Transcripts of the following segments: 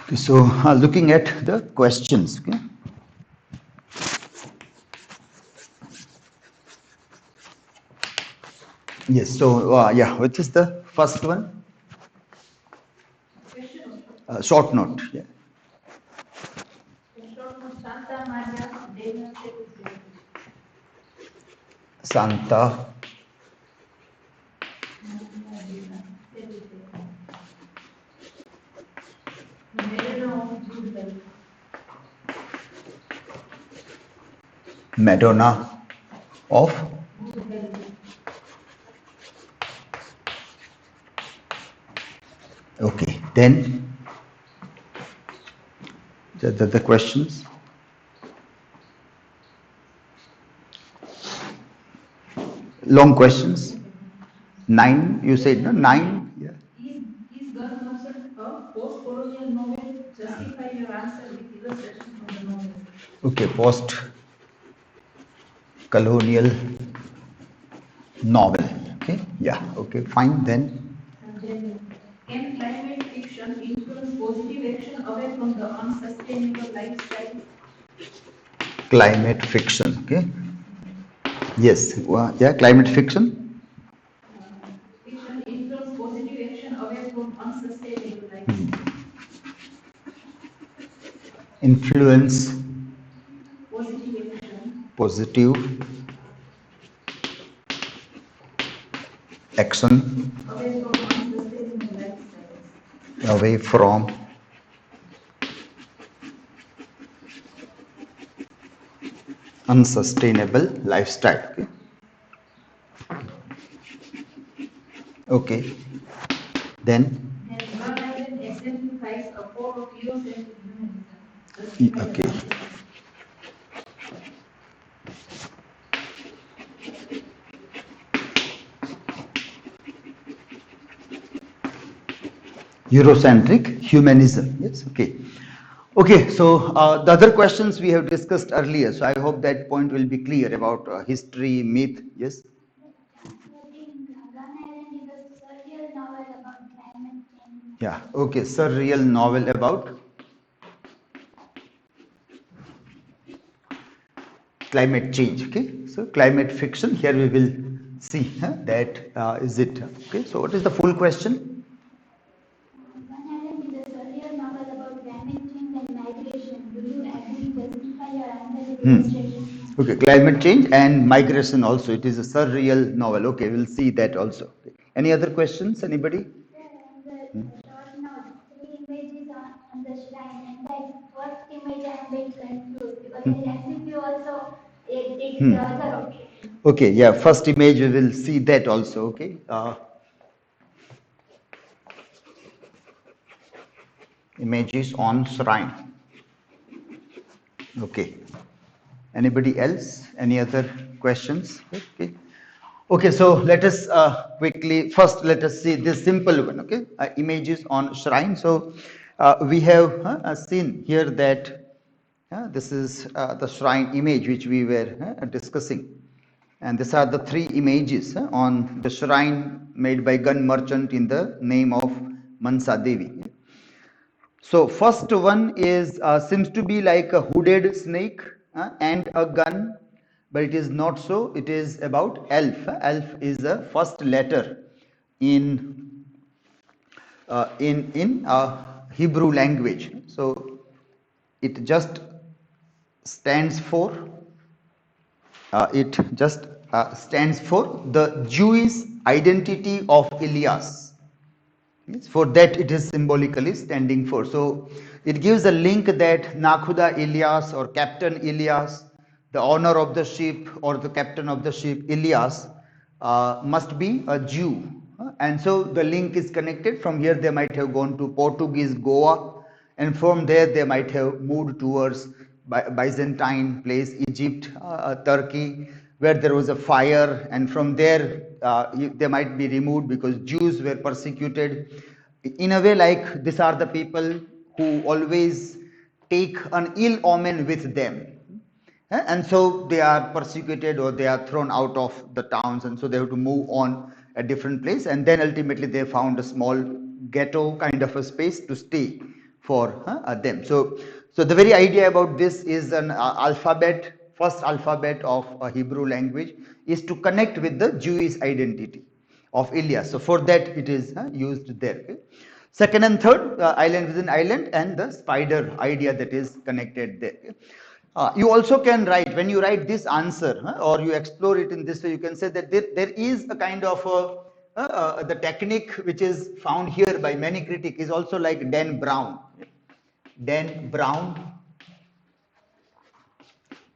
Okay, so looking at the questions. Okay. Yes. So yeah, which is the first one? Short note. Yeah. Santa Madonna of okay. Then the questions. Long questions. 9. You said no 9. Yeah. Is God Himself a post-colonial novel? Justify your answer with illustration from the novel. Okay. Post colonial novel. Okay. Yeah. Okay. Fine. Then And then, can climate fiction influence positive action away from the unsustainable lifestyle? climate fiction. Okay. Yes. Yeah. Climate fiction. Fiction influence positive action away from unsustainable lifestyle. Influence Positive action positive action away from unsustainable lifestyles. away from unsustainable lifestyle. Okay. Okay. Then Then Rhode Island exemplifies a core of Eurocentric humanism. okay. Eurocentric humanism. Yes. Okay. Okay. So the other questions we have discussed earlier. So I hope that point will be clear about history, myth. Yes. Yeah. Okay. Surreal novel about climate change. Okay. So climate fiction. Here we will see that is it. Okay. So what is the full question? Okay, climate change and migration also. It is a surreal novel. Okay, we'll see that also. Any other questions? Anybody? Okay, yeah, first image we will see that also. Okay. Images on shrine. Okay. Anybody else? Any other questions? Okay. Okay, so let us quickly, first let us see this simple one, okay? Images on shrine. So we have seen here that this is the shrine image which we were discussing. And these are the three images on the shrine made by gun merchant in the name of Mansa Devi. So first one is seems to be like a hooded snake and a gun, but it is not so. It is about elf. Elf is the first letter in Hebrew language. So it just stands for the Jewish identity of Elias. Yes, for that it is symbolically standing for. So it gives a link that Nakhuda Elias or Captain Elias, the owner of the ship or the captain of the ship Elias, must be a Jew. And so the link is connected. From here they might have gone to Portuguese Goa, and from there they might have moved towards Byzantine place, Egypt, Turkey, where there was a fire, and from there they might be removed because Jews were persecuted. In a way, like these are the people who always take an ill omen with them. And so they are persecuted or they are thrown out of the towns, and so they have to move on a different place, and then ultimately they found a small ghetto kind of a space to stay for them. So the very idea about this is an alphabet, first alphabet of a Hebrew language is to connect with the Jewish identity of Ilias. So for that it is used there. Okay? Second and third, island within island, and the spider idea that is connected there. Okay? You also can write, when you write this answer or you explore it in this way, you can say that there is a kind of the technique which is found here by many critics is also like Dan Brown. Dan Brown,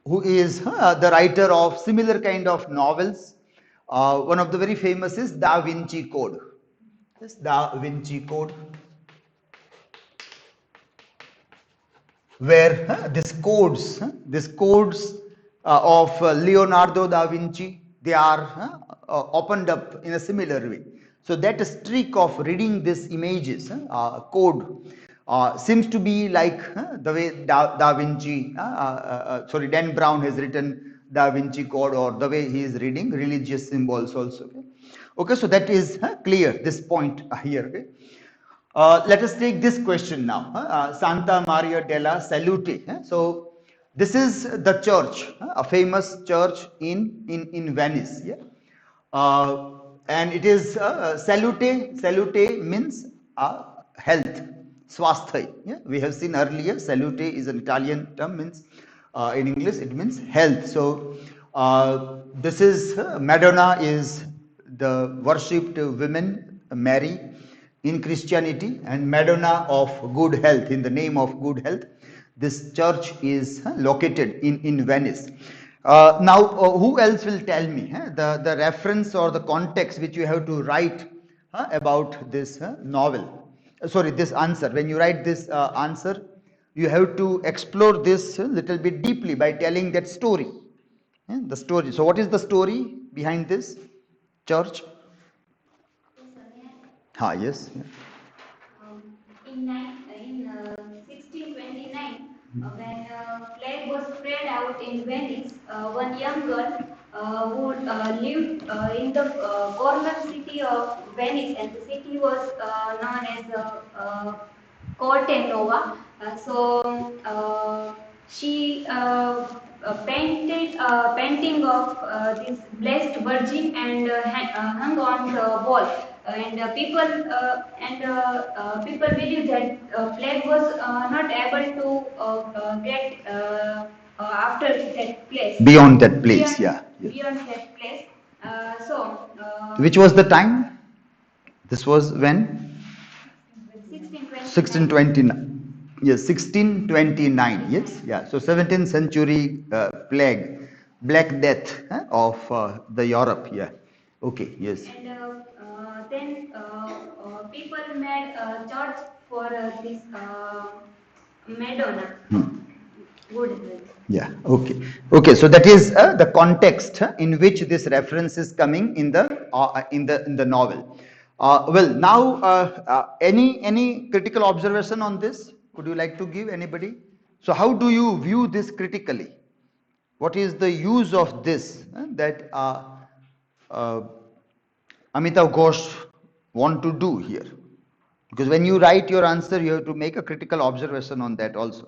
who is the writer of similar kind of novels. One of the very famous is Da Vinci Code. Yes, Da Vinci Code, where these codes of Leonardo da Vinci, they are opened up in a similar way. So that streak of reading these images, code, seems to be like the way da Vinci, sorry, Dan Brown has written Da Vinci Code, or the way he is reading religious symbols also. Okay, okay, so that is clear, this point here. Okay? Let us take this question now. Santa Maria della Salute. So this is the church, a famous church in Venice. Yeah? And it is salute. Salute means health, swasthya. Yeah? We have seen earlier, salute is an Italian term, means in English it means health. So this is Madonna is the worshipped women, Mary, in Christianity, and Madonna of good health, in the name of good health. This church is located in Venice. Now, who else will tell me the reference or the context which you have to write about this novel? Sorry, this answer. When you write this answer, you have to explore this a little bit deeply by telling that story. The story. So, what is the story behind this church? Yes. In 1629, when plague was spread out in Venice, one young girl who lived in the corner city of Venice, and the city was known as Corte Nova. She painted a painting of this blessed virgin and hung on the wall. And people believe that plague was not able to get after that place. Beyond that place, yeah. Beyond that place. Which was the time? This was when? 1629. 1629. Yes, 1629. Yes, yeah. So 17th century plague, Black Death of the Europe. Yeah. Okay. Yes. And then people made a church for this Madonna. Good health. Yeah. Okay. Okay. So that is the context in which this reference is coming in the novel. Well, now any critical observation on this? Would you like to give, anybody? So how do you view this critically? What is the use of this that Amitav Ghosh want to do here? Because when you write your answer, you have to make a critical observation on that also.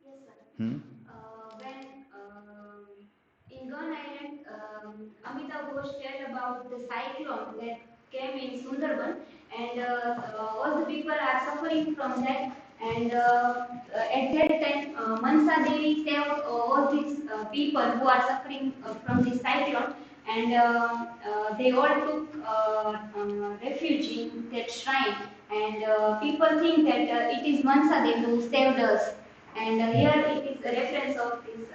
Yes, sir. When in Gun Island, Amitav Ghosh shared about the cyclone that came in Sundarban, and all the people are suffering from that. And at that time, Mansa Devi saved all these people who are suffering from this cyclone, and they all took refuge in that shrine. And people think that it is Mansa Devi who saved us. And here it is a reference of this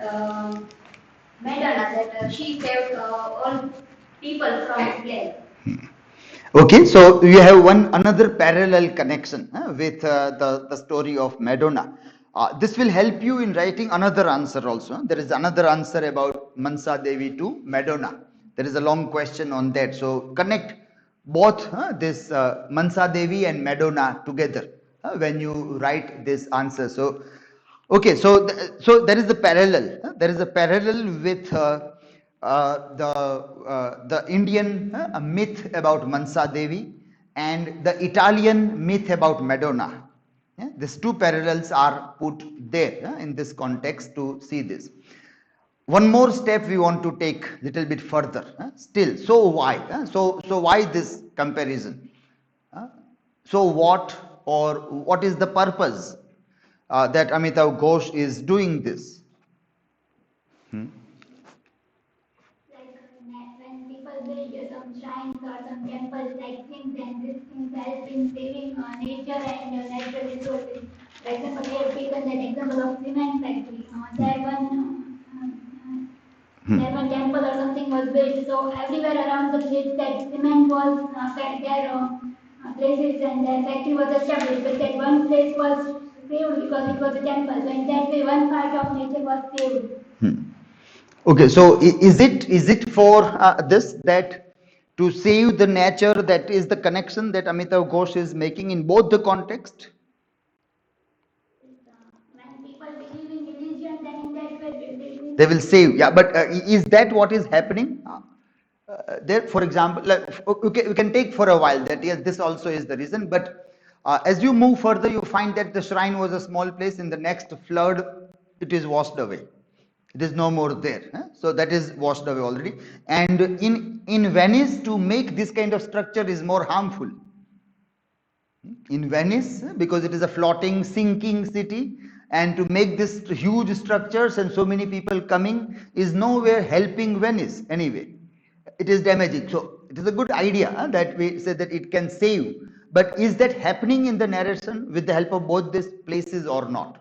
Madonna that she saved all people from plague. Okay, so you have another parallel connection with the story of Madonna. This will help you in writing another answer also. There is another answer about Mansa Devi to Madonna. There is a long question on that. So connect both this Mansa Devi and Madonna together when you write this answer. So okay, so there is the parallel. There is a parallel with the Indian myth about Mansa Devi and the Italian myth about Madonna. Yeah? These two parallels are put there in this context to see this. One more step we want to take little bit further. Still, so why? So why this comparison? So what is the purpose that Amitav Ghosh is doing this? Like when people build some shrines or some temples like things, and these things help in saving nature and natural resources. For example, we have taken that example of cement factory. There one temple or something was built, so everywhere around the place that cement was places and their factory was established, but that one place was saved because it was a temple. So in that way, one part of nature was saved. Okay, so is it for this that to save the nature, that is the connection that Amitav Ghosh is making in both the context? When people believe in religion, then in that way They will save. Yeah, but is that what is happening? There, for example, okay, we can take for a while that yes, this also is the reason, but as you move further, you find that the shrine was a small place. In the next flood, it is washed away. It is no more there. So that is washed away already. And in Venice, to make this kind of structure is more harmful. In Venice, because it is a floating, sinking city, and to make this huge structures and so many people coming is nowhere helping Venice anyway. It is damaging. So it is a good idea that we say that it can save. But is that happening in the narration with the help of both these places or not?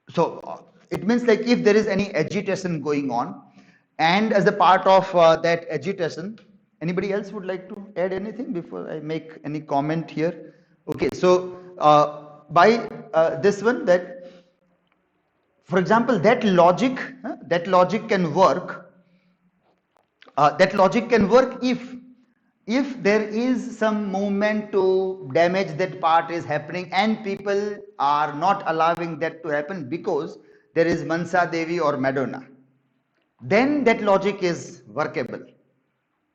So it means like if there is any agitation going on, and as a part of that agitation, anybody else would like to add anything before I make any comment here? Okay, so by this one, that for example, that logic can work. That logic can work if there is some movement to damage that part is happening and people are not allowing that to happen because there is Mansa Devi or Madonna, then that logic is workable.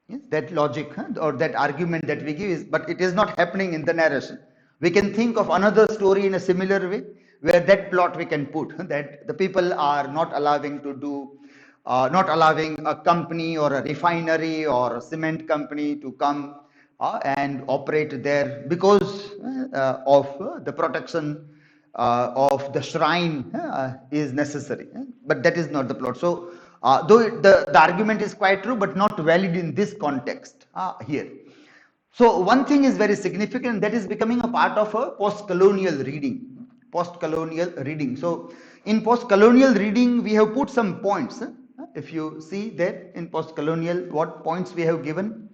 Yes, that logic or that argument that we give is, but it is not happening in the narration. We can think of another story in a similar way where that plot we can put that the people are not allowing to do, not allowing a company or a refinery or a cement company to come and operate there because of the protection of the shrine is necessary. But that is not the plot. So though the argument is quite true, but not valid in this context here. So one thing is very significant, that is becoming a part of a post-colonial reading. Post-colonial reading. So in post-colonial reading, we have put some points. If you see that in post-colonial, what points we have given?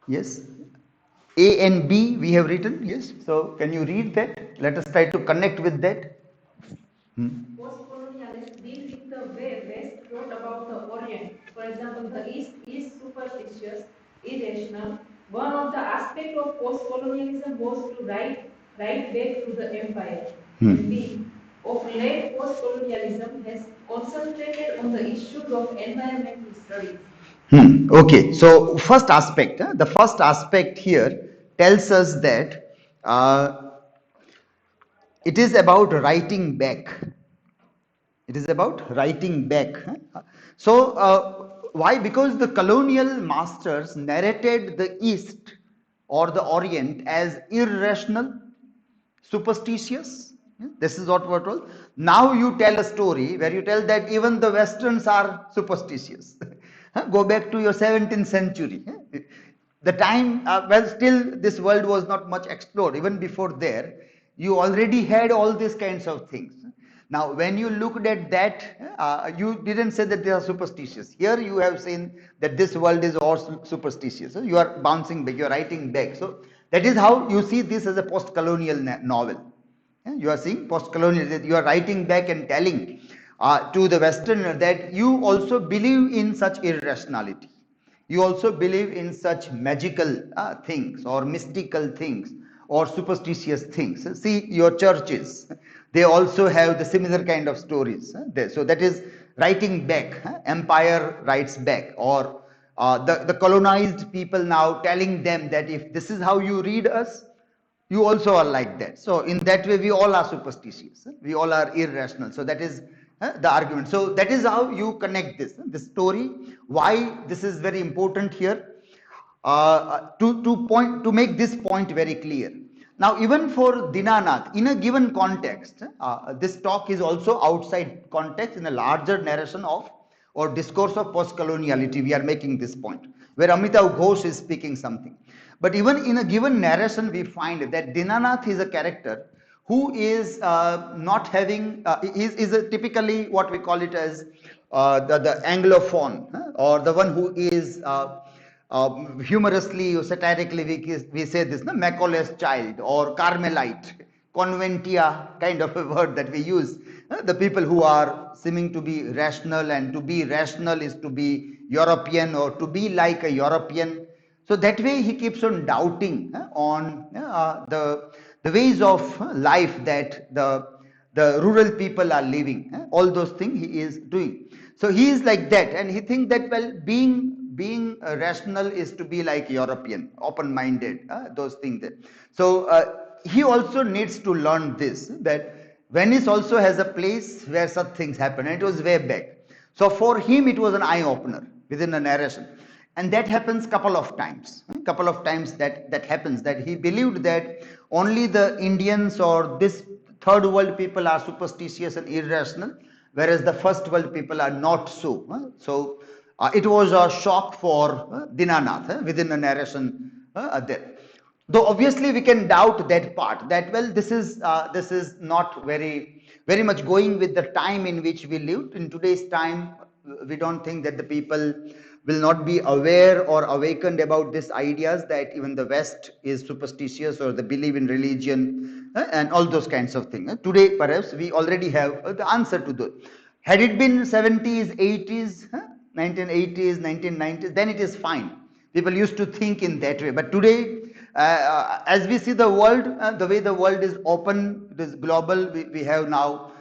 Yes. A and B we have written. Yes. So can you read that? Let us try to connect with that. Post-colonialists deal with the way West wrote about the Orient. For example, the East is superstitious, irrational. One of the aspects of post-colonialism was to write back to the empire. And B, of late, post-colonialism has concentrated on the issues of environmental studies. Okay, so the first aspect here tells us that it is about writing back. It is about writing back. So why? Because the colonial masters narrated the East or the Orient as irrational, superstitious. This is what we're told. Now you tell a story where you tell that even the Westerns are superstitious. Go back to your 17th century. The time, well, still this world was not much explored. Even before there, you already had all these kinds of things. Now, when you looked at that, you didn't say that they are superstitious. Here you have seen that this world is all superstitious. So you are bouncing back, you are writing back. So that is how you see this as a post-colonial novel. You are seeing post-colonial, that you are writing back and telling to the Westerner that you also believe in such irrationality. You also believe in such magical things or mystical things or superstitious things. See your churches, they also have the similar kind of stories. So that is writing back. Empire writes back, or the colonized people now telling them that if this is how you read us, you also are like that. So in that way, we all are superstitious. We all are irrational. So that is the argument. So that is how you connect this story. Why this is very important here, to make this point very clear. Now, even for Dinanath, in a given context, this talk is also outside context in a larger narration of or discourse of post-coloniality. We are making this point where Amitav Ghosh is speaking something. But even in a given narration, we find that Dinanath is a character who is not having, is a typically what we call it as the Anglophone, or the one who is humorously or satirically, we say this, no? Macaulay's child or Carmelite, conventia kind of a word that we use. The people who are seeming to be rational, and to be rational is to be European or to be like a European. So that way he keeps on doubting on the ways of life that the rural people are living. All those things he is doing. So he is like that, and he thinks that, well, being rational is to be like European, open-minded, those things. So he also needs to learn this, that Venice also has a place where such things happen, and it was way back. So for him, it was an eye-opener within a narration. And that happens couple of times that happens, that he believed that only the Indians or this third world people are superstitious and irrational, whereas the first world people are not so. So it was a shock for Dinanath within a narration there. Though obviously we can doubt that part, that, well, this is not very much going with the time in which we lived. In today's time, we don't think that the people will not be aware or awakened about these ideas that even the West is superstitious or they believe in religion and all those kinds of things. Today, perhaps we already have the answer to those. Had it been 70s, 80s, 1980s, 1990s, then it is fine. People used to think in that way. But today, as we see the world, the way the world is open, it is global. We have now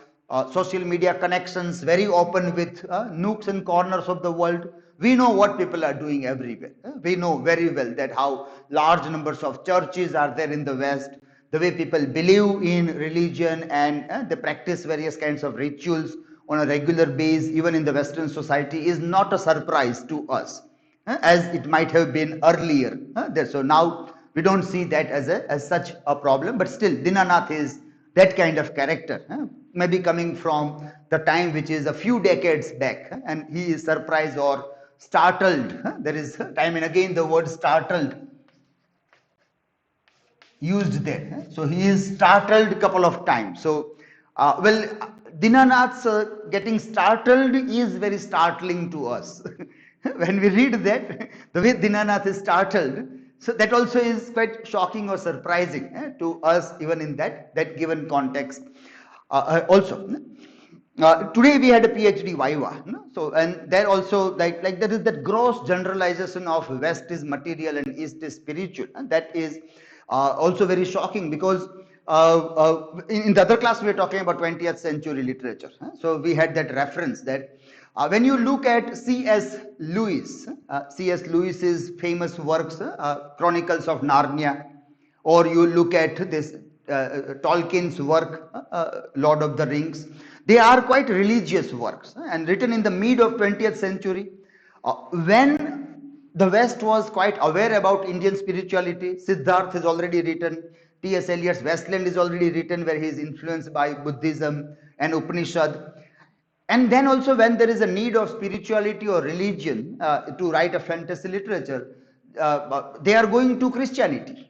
social media connections, very open with nooks and corners of the world. We know what people are doing everywhere. We know very well that how large numbers of churches are there in the West, the way people believe in religion, and they practice various kinds of rituals on a regular basis, even in the Western society, is not a surprise to us, as it might have been earlier. So now we don't see that as such a problem, but still Dinanath is that kind of character, maybe coming from the time which is a few decades back, and he is surprised or startled. There is time and again the word startled used there. So he is startled a couple of times. So well, Dinanath's getting startled is very startling to us. When we read that, the way Dinanath is startled, so that also is quite shocking or surprising to us, even in that given context also. Today we had a PhD Viva, so, and there also like there is that gross generalization of West is material and East is spiritual, and that is also very shocking, because in the other class we were talking about 20th century literature. So we had that reference that when you look at C.S. Lewis's famous works, Chronicles of Narnia, or you look at this Tolkien's work, Lord of the Rings, they are quite religious works and written in the mid of 20th century, when the West was quite aware about Indian spirituality. Siddharth is already written, T.S. Eliot's Westland is already written, where he is influenced by Buddhism and Upanishad. And then also when there is a need of spirituality or religion to write a fantasy literature, they are going to Christianity.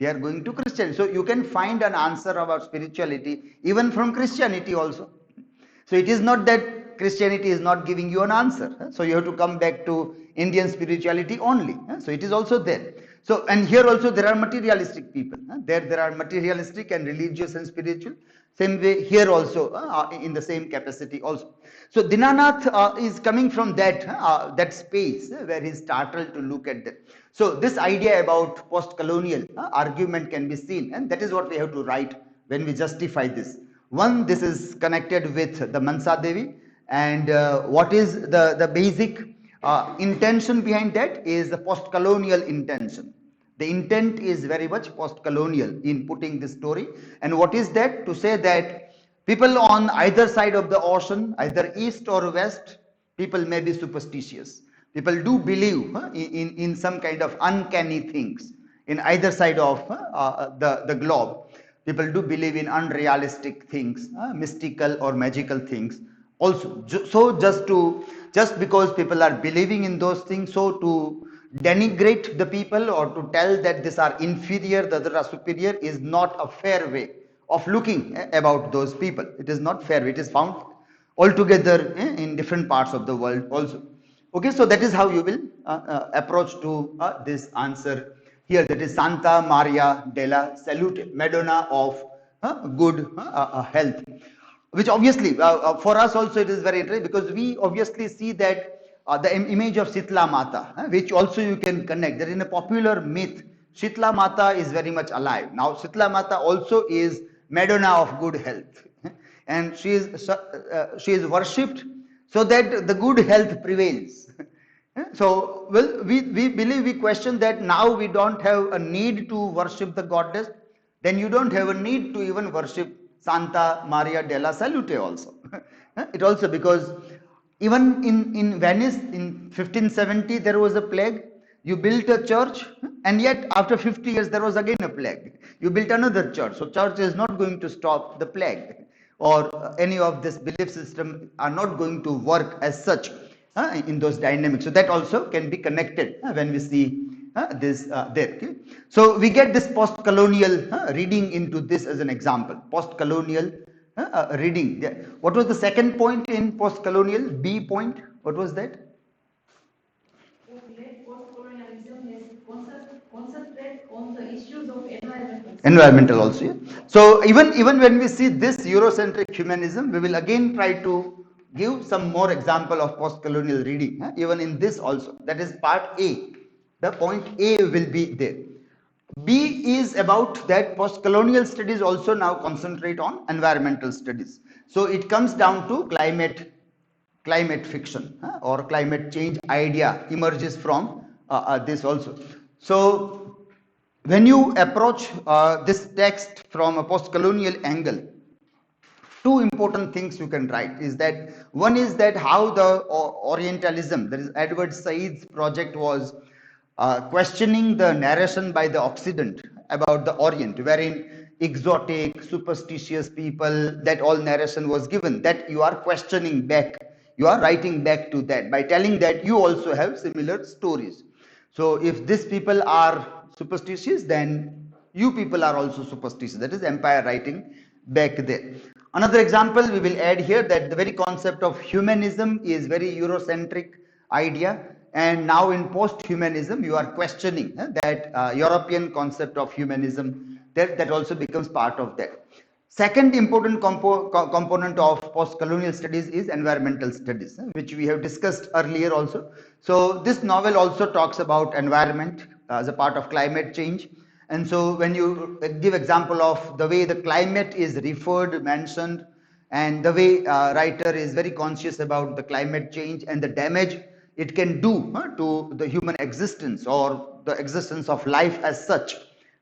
So you can find an answer about spirituality even from Christianity also. So it is not that Christianity is not giving you an answer. So you have to come back to Indian spirituality only. So it is also there. So, and here also there are materialistic people. There are materialistic and religious and spiritual. Same way here also, in the same capacity also. So Dinanath is coming from that space where he is startled to look at that. So this idea about post-colonial argument can be seen, and that is what we have to write when we justify this. One, this is connected with the Mansa Devi, and what is the basic Intention behind that is the post-colonial intention. The intent is very much post-colonial in putting this story. And what is that? To say that people on either side of the ocean, either east or west, people may be superstitious. People do believe in some kind of uncanny things in either side of the globe. People do believe in unrealistic things, mystical or magical things. Also, so just because people are believing in those things, so to denigrate the people or to tell that these are inferior, the other are superior, is not a fair way of looking about those people. It is not fair. It is found altogether in different parts of the world also. Okay, so that is how you will approach to this answer here. That is Santa Maria della Salute, Madonna of good health, which obviously for us also it is very interesting, because we obviously see that the image of Shitla Mata, which also you can connect. That in a popular myth, Shitla Mata is very much alive. Now Shitla Mata also is Madonna of good health, and she is worshipped so that the good health prevails. So, well, we believe, we question that now we don't have a need to worship the goddess, then you don't have a need to even worship Santa Maria della Salute also. It also, because even in Venice in 1570 there was a plague. You built a church, and yet after 50 years there was again a plague. You built another church. So church is not going to stop the plague, or any of this belief system are not going to work as such in those dynamics. So that also can be connected when we see this there. Okay? So we get this post-colonial reading into this as an example. Post-colonial reading. What was the second point in post-colonial? B point. What was that? Post-colonialism has concentrate on the issues of environmental also. Yeah? So even when we see this Eurocentric humanism, we will again try to give some more example of post-colonial reading, even in this also. That is part A. The point A will be there. B is about that post-colonial studies also now concentrate on environmental studies. So it comes down to climate fiction, or climate change idea emerges from this also. So when you approach this text from a post-colonial angle, two important things you can write is that one is that how the Orientalism, that is Edward Said's project, was questioning the narration by the Occident about the Orient, wherein exotic, superstitious people, that all narration was given, that you are questioning back, you are writing back to that by telling that you also have similar stories. So if these people are superstitious, then you people are also superstitious. That is empire writing back there. Another example we will add here, that the very concept of humanism is very Eurocentric idea, and now in post-humanism you are questioning that European concept of humanism, that also becomes part of that. Second important component of post-colonial studies is environmental studies, which we have discussed earlier also. So this novel also talks about environment as a part of climate change. And so when you give example of the way the climate is referred, mentioned, and the way writer is very conscious about the climate change and the damage it can do to the human existence or the existence of life as such,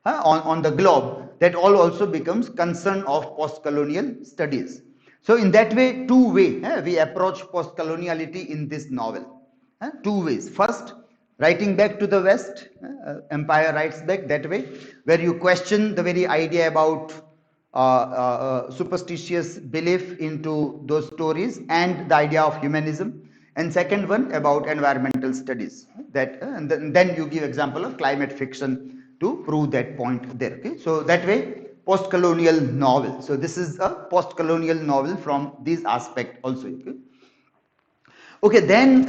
on the globe, that all also becomes concern of post-colonial studies. So in that way, two way we approach post-coloniality in this novel. Two ways. First, writing back to the West, empire writes back that way, where you question the very idea about superstitious belief into those stories and the idea of humanism. And second one about environmental studies, that and then you give example of climate fiction to prove that point there. Okay, so that way post-colonial novel. So this is a post-colonial novel from this aspect also. Okay, then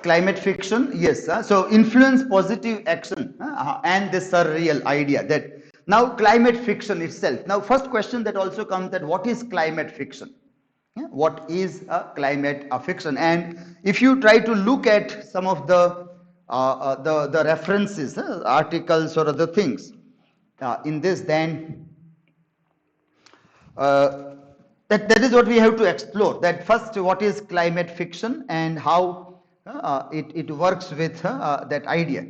climate fiction, yes. So influence positive action and the surreal idea that now climate fiction itself. Now first question that also comes, that what is climate fiction? What is a climate fiction? And if you try to look at some of the references, articles or other things in this, then that is what we have to explore. That first, what is climate fiction and how it works with that idea.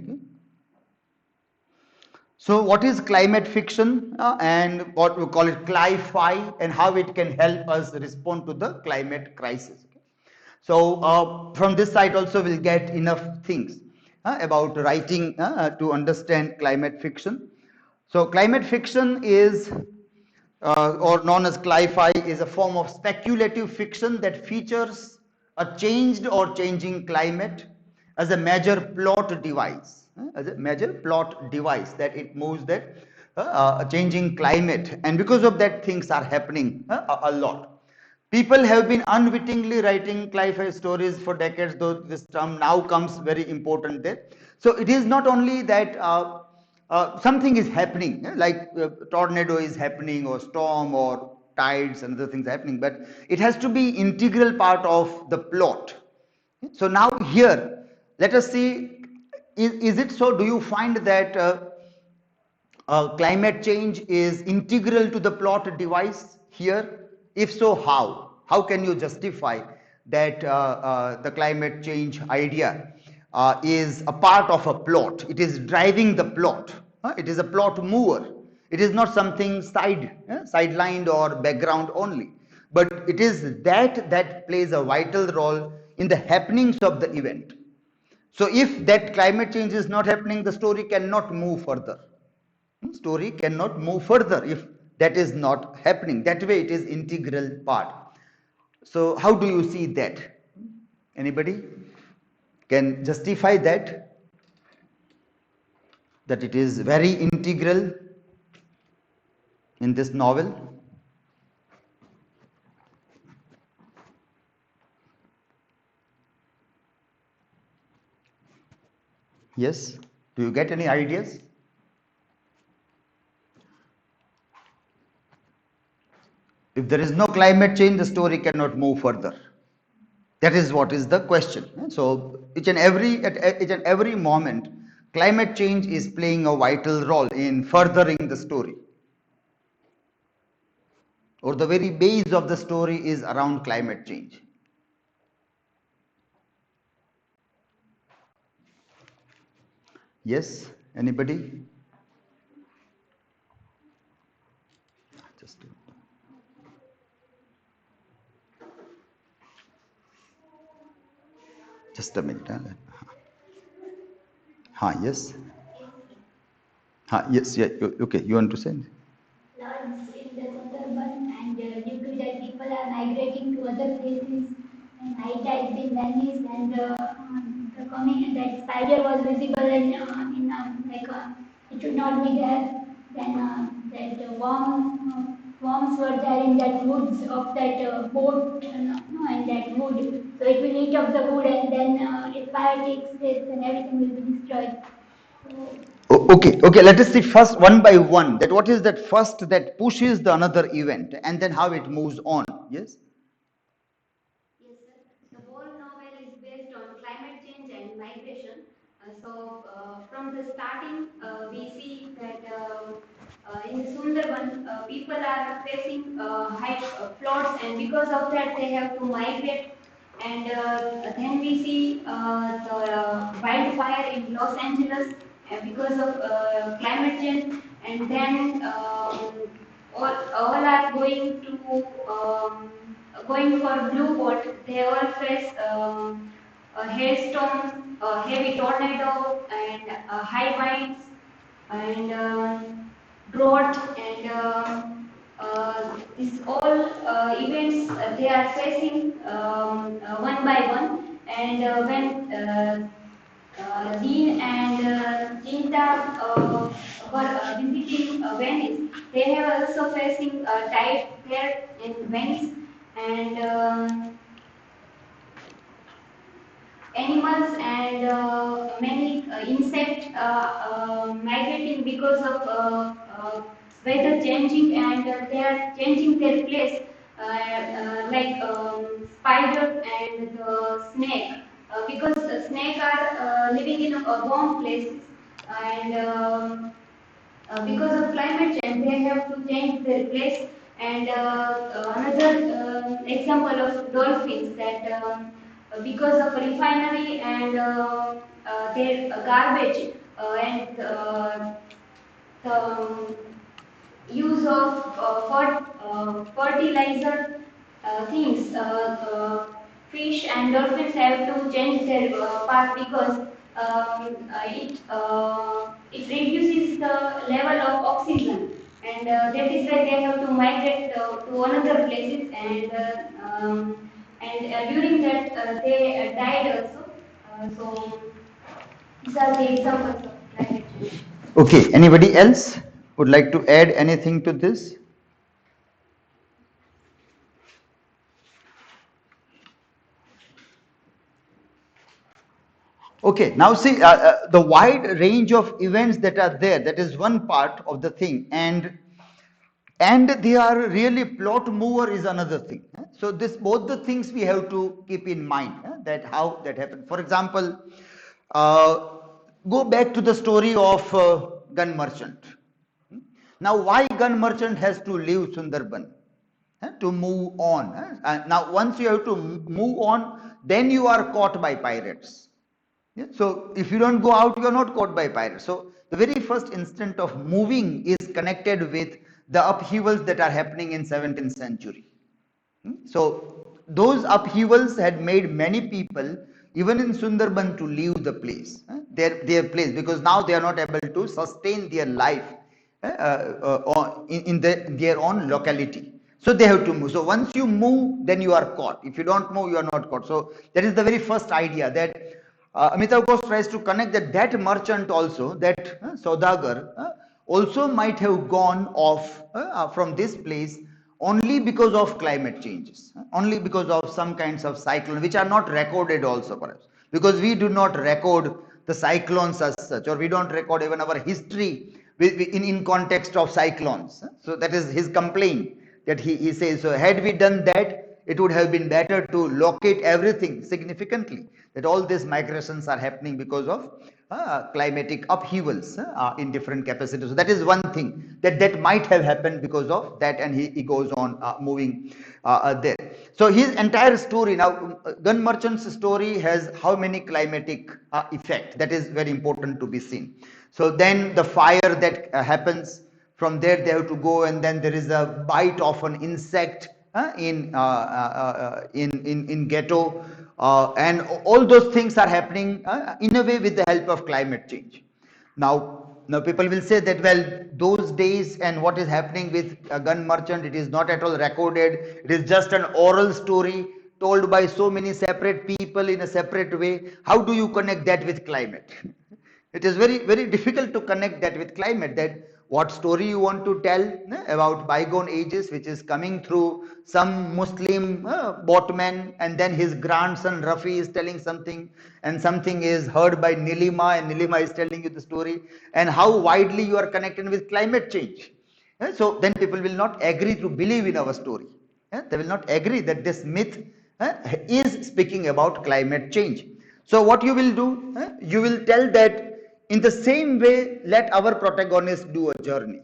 So what is climate fiction and what we call it cli-fi, and how it can help us respond to the climate crisis. So from this side also we'll get enough things about writing to understand climate fiction. So climate fiction is or known as cli-fi is a form of speculative fiction that features a changed or changing climate as a major plot device, that it moves that a changing climate, and because of that things are happening a lot. People have been unwittingly writing cli-fi stories for decades, though this term now comes very important there. So it is not only that something is happening, like tornado is happening, or storm, or tides, and other things happening, but it has to be integral part of the plot. So now here, let us see, is it so? Do you find that climate change is integral to the plot device here? If so, how? How can you justify that the climate change idea is a part of a plot? It is driving the plot. It is a plot mover. It is not something sidelined or background only, but it is that plays a vital role in the happenings of the event. So if that climate change is not happening, the story cannot move further. Story cannot move further if that is not happening. That way it is integral part. So how do you see that? Anybody can justify that it is very integral in this novel? Yes? Do you get any ideas? If there is no climate change, the story cannot move further. That is what is the question. So at each and every moment, climate change is playing a vital role in furthering the story. Or the very base of the story is around climate change. Yes? Anybody? Just a minute. Yes. Yes. Yeah. Okay. You want to say? Floods in the Sundarban, and due to that people are migrating to other places, and high tides in Venice, and the coming that spider was visible it should not be there. Then that worms were there in that woods of that boat, no, and that wood. So it will eat up the wood, and then if fire takes place, then everything will be destroyed. Okay, let us see first one by one that what is that first that pushes the another event, and then how it moves on. Yes? Yes, sir. The whole novel is based on climate change and migration. From the starting, we see that in the Sundarban, people are facing high floods, and because of that, they have to migrate. And then we see the wildfire in Los Angeles because of climate change, and then all are going for blue boat. They all face a hailstorm, a heavy tornado, and high winds, and drought, and these all events they are facing one by one. And when Dean and Jinta were visiting Venice, they have also facing tide there in Venice, and animals and many insects migrating because of weather changing, and they are changing their place, like spider and the snake, because snake are living in warm places, and because of climate change, they have to change their place, And another example of dolphins that because of refinery and their garbage and the use of fertilizer things, fish and dolphins have to change their path because it reduces the level of oxygen, and that is why they have to migrate to another places, and during that they died also. So these are the examples of climate change. Okay, anybody else would like to add anything to this? Okay, now see the wide range of events that are there, that is one part of the thing, and they are really plot mover is another thing. So this both the things we have to keep in mind, that how that happened. For example, uh, go back to the story of gun merchant. Now why gun merchant has to leave Sundarban? To move on. Now once you have to move on, then you are caught by pirates. Yeah? So if you don't go out, you are not caught by pirates. So the very first instant of moving is connected with the upheavals that are happening in 17th century. So those upheavals had made many people, even in Sundarban, to leave the place, their place, because now they are not able to sustain their life in their own locality. So they have to move. So once you move, then you are caught. If you don't move, you are not caught. So that is the very first idea that Amitabh Ghosh tries to connect that merchant also, that Saudagar also might have gone off from this place only because of climate changes, only because of some kinds of cyclones which are not recorded also perhaps, because we do not record the cyclones as such, or we don't record even our history in context of cyclones. So that is his complaint, that he says, so had we done that, it would have been better to locate everything significantly, that all these migrations are happening because of climatic upheavals in different capacities. So that is one thing that might have happened because of that, and he goes on moving there. So his entire story now, gun merchant's story has how many climatic effect, that is very important to be seen. So then the fire that happens, from there they have to go, and then there is a bite of an insect in ghetto, and all those things are happening in a way with the help of climate change. Now people will say that, well, those days and what is happening with a gun merchant, it is not at all recorded, it is just an oral story told by so many separate people in a separate way. How do you connect that with climate? It is very difficult to connect that with climate, that what story you want to tell about bygone ages, which is coming through some Muslim boatman, and then his grandson Rafi is telling something, and something is heard by Nilima, and Nilima is telling you the story, and how widely you are connected with climate change. So then people will not agree to believe in our story. They will not agree that this myth is speaking about climate change. So what you will do, you will tell that in the same way, let our protagonist do a journey,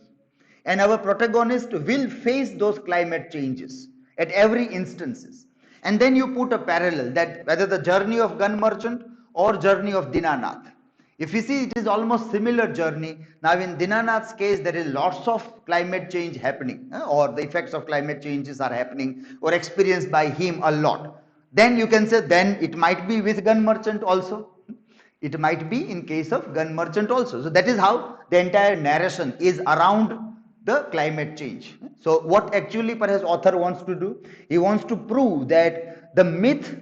and our protagonist will face those climate changes at every instances. And then you put a parallel, that whether the journey of gun merchant or journey of Dinanath, if you see, it is almost similar journey. Now in Dinanath's case, there is lots of climate change happening, or the effects of climate changes are happening or experienced by him a lot. Then you can say, then it might be with gun merchant also. It might be in case of gun merchant also. So that is how the entire narration is around the climate change. So what actually perhaps author wants to do, he wants to prove that the myth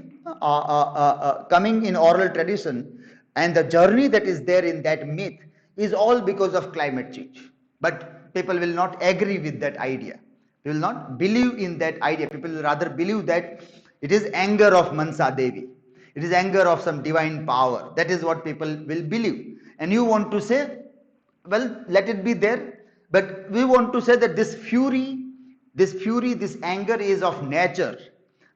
coming in oral tradition and the journey that is there in that myth is all because of climate change. But people will not agree with that idea. They will not believe in that idea. People will rather believe that it is anger of Mansa Devi. It is anger of some divine power. That is what people will believe. And you want to say, well, let it be there. But we want to say that this anger is of nature,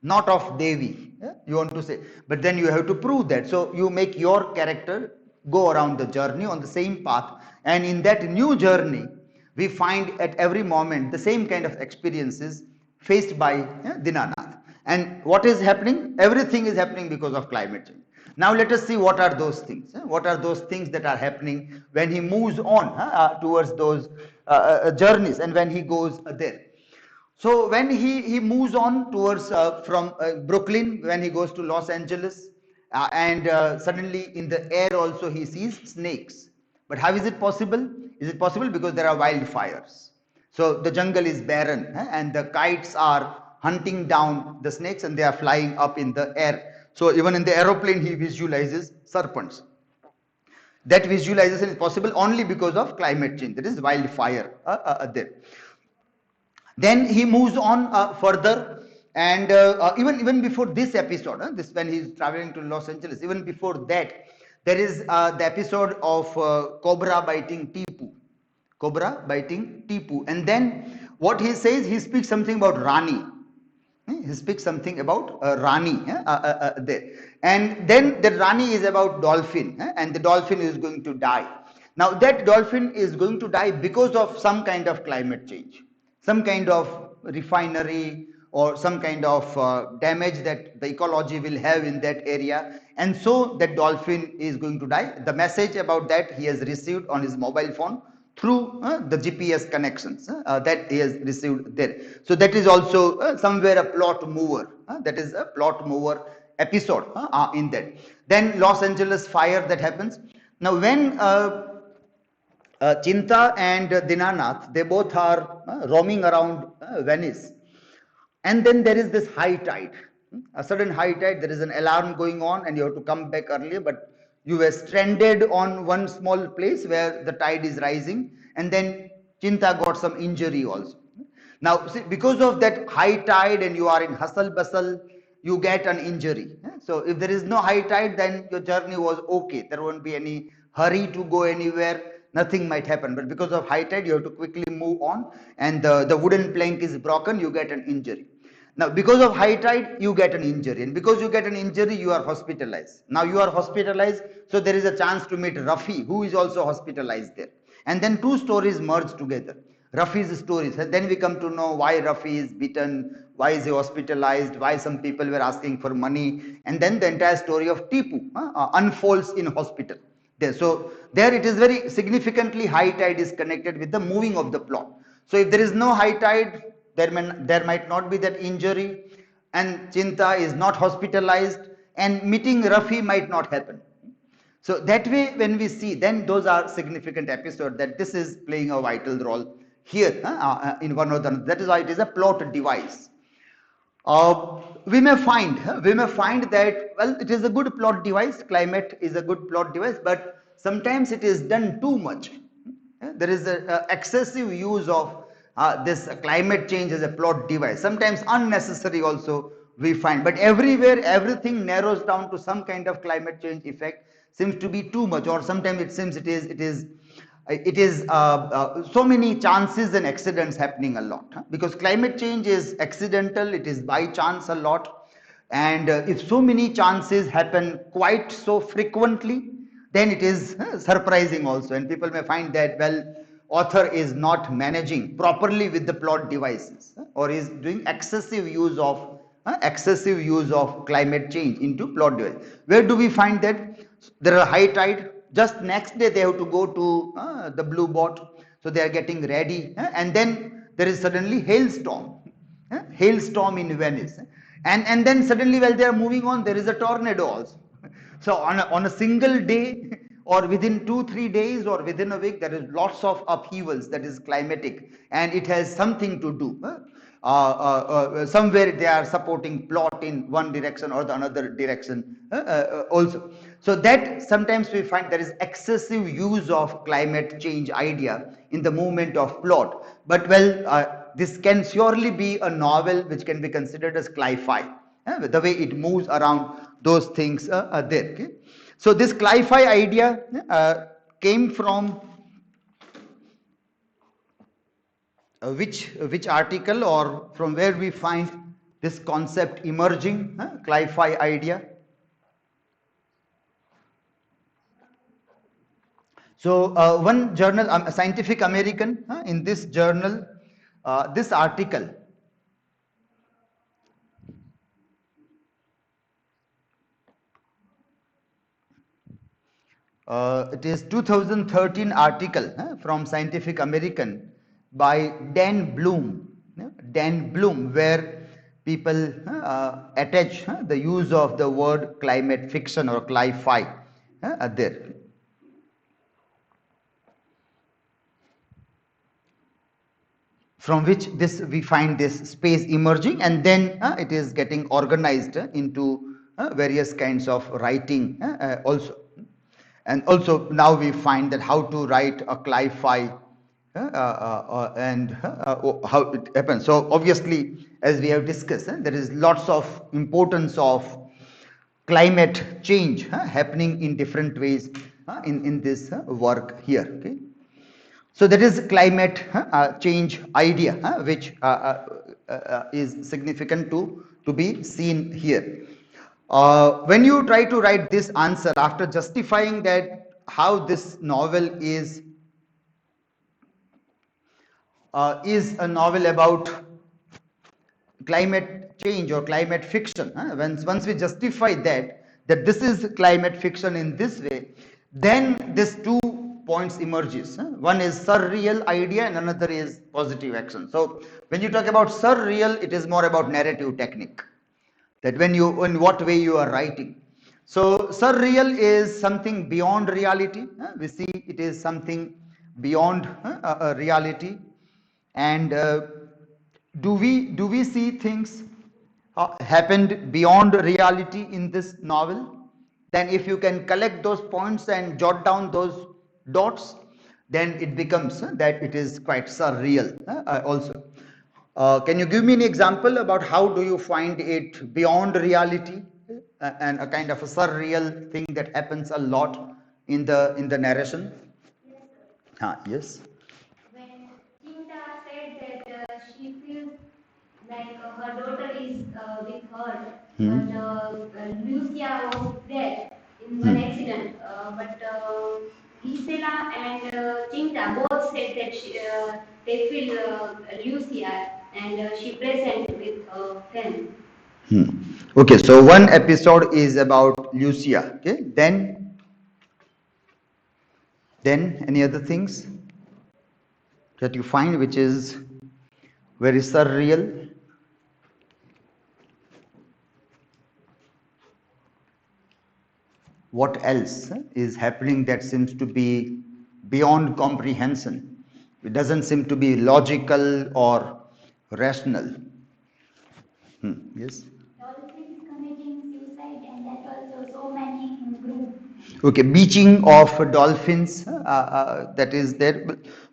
not of Devi. Yeah? You want to say. But then you have to prove that. So you make your character go around the journey on the same path. And in that new journey, we find at every moment the same kind of experiences faced by Dinanath. And what is happening? Everything is happening because of climate change. Now let us see what are those things. What are those things that are happening when he moves on towards those journeys and when he goes there. So when he moves on towards from Brooklyn, when he goes to Los Angeles, and suddenly in the air also he sees snakes. But how is it possible? Is it possible? Because there are wildfires. So the jungle is barren, and the kites are hunting down the snakes and they are flying up in the air. So even in the aeroplane he visualizes serpents. That visualization is possible only because of climate change. There is wildfire there. Then he moves on further, and even before this episode, this when he's traveling to Los Angeles, even before that, there is the episode of cobra biting Tipu. Cobra biting Tipu. And then what he says, he speaks something about Rani. He speaks something about Rani there. And then the Rani is about dolphin, and the dolphin is going to die. Now that dolphin is going to die because of some kind of climate change, some kind of refinery or some kind of damage that the ecology will have in that area, and so that dolphin is going to die. The message about that he has received on his mobile phone through the GPS connections that he has received there. So that is also somewhere a plot mover. That is a plot mover episode in that. Then Los Angeles fire that happens. Now when Chinta and Dinanath, they both are roaming around Venice, and then there is this high tide, a sudden high tide. There is an alarm going on and you have to come back earlier, but you were stranded on one small place where the tide is rising, and then Chinta got some injury also. Now see, because of that high tide and you are in hustle bustle, you get an injury. So if there is no high tide, then your journey was okay, there won't be any hurry to go anywhere, nothing might happen. But because of high tide, you have to quickly move on, and the wooden plank is broken, you get an injury. Now because of high tide, you get an injury, and because you get an injury, you are hospitalized. Now you are hospitalized, so there is a chance to meet Rafi, who is also hospitalized there. And then two stories merge together, Rafi's stories, and then we come to know why Rafi is beaten, why is he hospitalized, why some people were asking for money, and then the entire story of Tipu unfolds in hospital there. So there it is very significantly high tide is connected with the moving of the plot. So if there is no high tide, there might not be that injury, and Chinta is not hospitalized, and meeting Rafi might not happen. So that way when we see, then those are significant episodes, that this is playing a vital role here in one or the other. That is why it is a plot device. We may find that, well, it is a good plot device, climate is a good plot device, but sometimes it is done too much. There is a excessive use of this climate change as a plot device, sometimes unnecessary also we find. But everywhere everything narrows down to some kind of climate change effect seems to be too much, or sometimes it seems it is so many chances and accidents happening a lot, because climate change is accidental, it is by chance a lot. And if so many chances happen quite so frequently, then it is surprising also, and people may find that, well, author is not managing properly with the plot devices, or is doing excessive use of climate change into plot device. Where do we find that? There are high tide, just next day they have to go to the blue boat, so they are getting ready, and then there is suddenly hailstorm in Venice, and then suddenly while they are moving on, there is a tornado also. So on a single day, or within 2-3 days, or within a week, there is lots of upheavals that is climatic, and it has something to do. Somewhere they are supporting plot in one direction or the another direction also. So that sometimes we find there is excessive use of climate change idea in the movement of plot. But well, this can surely be a novel which can be considered as cli-fi, the way it moves around those things there. Okay? So this cli-fi idea came from which article, or from where we find this concept emerging, cli-fi idea? So one journal, Scientific American, in this journal, this article, it is 2013 article from Scientific American by Dan Bloom, where people attach the use of the word climate fiction or cli-fi there. From which this we find this space emerging, and then it is getting organized into various kinds of writing also. And also now we find that how to write a cli-fi and how it happens. So obviously, as we have discussed, there is lots of importance of climate change happening in different ways in this work here. Okay. So that is climate change idea, which is significant to be seen here. When you try to write this answer after justifying that how this novel is a novel about climate change or climate fiction, once we justify that this is climate fiction in this way, then this two points emerges. One is surreal idea and another is positive action. So when you talk about surreal, it is more about narrative technique, that when you, in what way you are writing. So surreal is something beyond reality. We see it is something beyond reality. And do we see things happened beyond reality in this novel? Then if you can collect those points and jot down those dots, then it becomes that it is quite surreal also. Can you give me an example about how do you find it beyond reality and a kind of a surreal thing that happens a lot in the narration? Yes. When Chinta said that she feels like her daughter is with her, but Lucia was dead in one accident. But Gisela and Chinta both said that they feel Lucia and she present with her friend. Okay, so one episode is about Lucia. Okay, then any other things that you find which is very surreal? What else is happening that seems to be beyond comprehension? It doesn't seem to be logical or rational. Yes. Dolphins committing suicide, and that also so many in group. Okay, beaching of dolphins, that is there,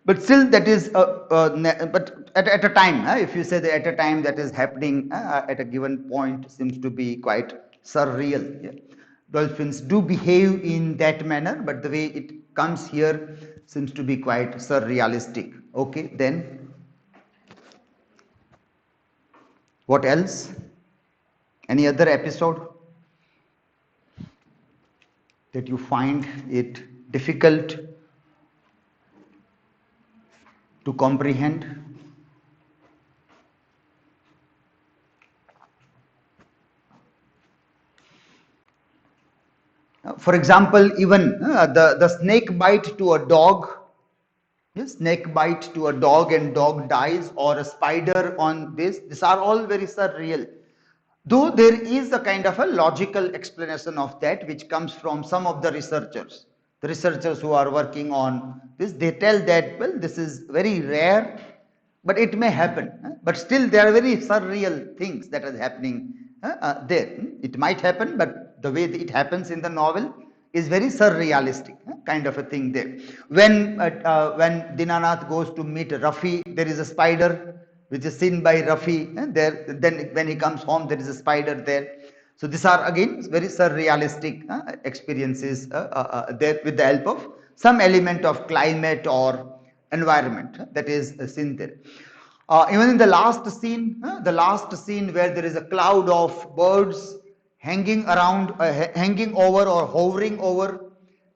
but still that is, but at a time, if you say that at a time that is happening at a given point seems to be quite surreal. Yeah. Dolphins do behave in that manner, but the way it comes here seems to be quite surrealistic. Okay, then what else? Any other episode that you find it difficult to comprehend? For example, even the snake bite to a dog, yes, snake bite to a dog and dog dies, or a spider on this, these are all very surreal. Though there is a kind of a logical explanation of that which comes from some of the researchers. The researchers who are working on this, they tell that, well, this is very rare, but it may happen. But still there are very surreal things that are happening there. It might happen, but the way it happens in the novel is very surrealistic kind of a thing there. When Dinanath goes to meet Rafi, there is a spider which is seen by Rafi, and there, then when he comes home, there is a spider there. So these are again very surrealistic experiences there, with the help of some element of climate or environment that is seen there. Even in the last scene where there is a cloud of birds hanging around, hanging over or hovering over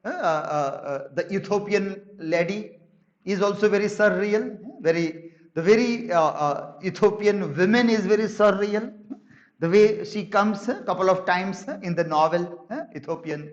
the Ethiopian lady is also very surreal. The very Ethiopian women is very surreal. The way she comes a couple of times in the novel, Ethiopian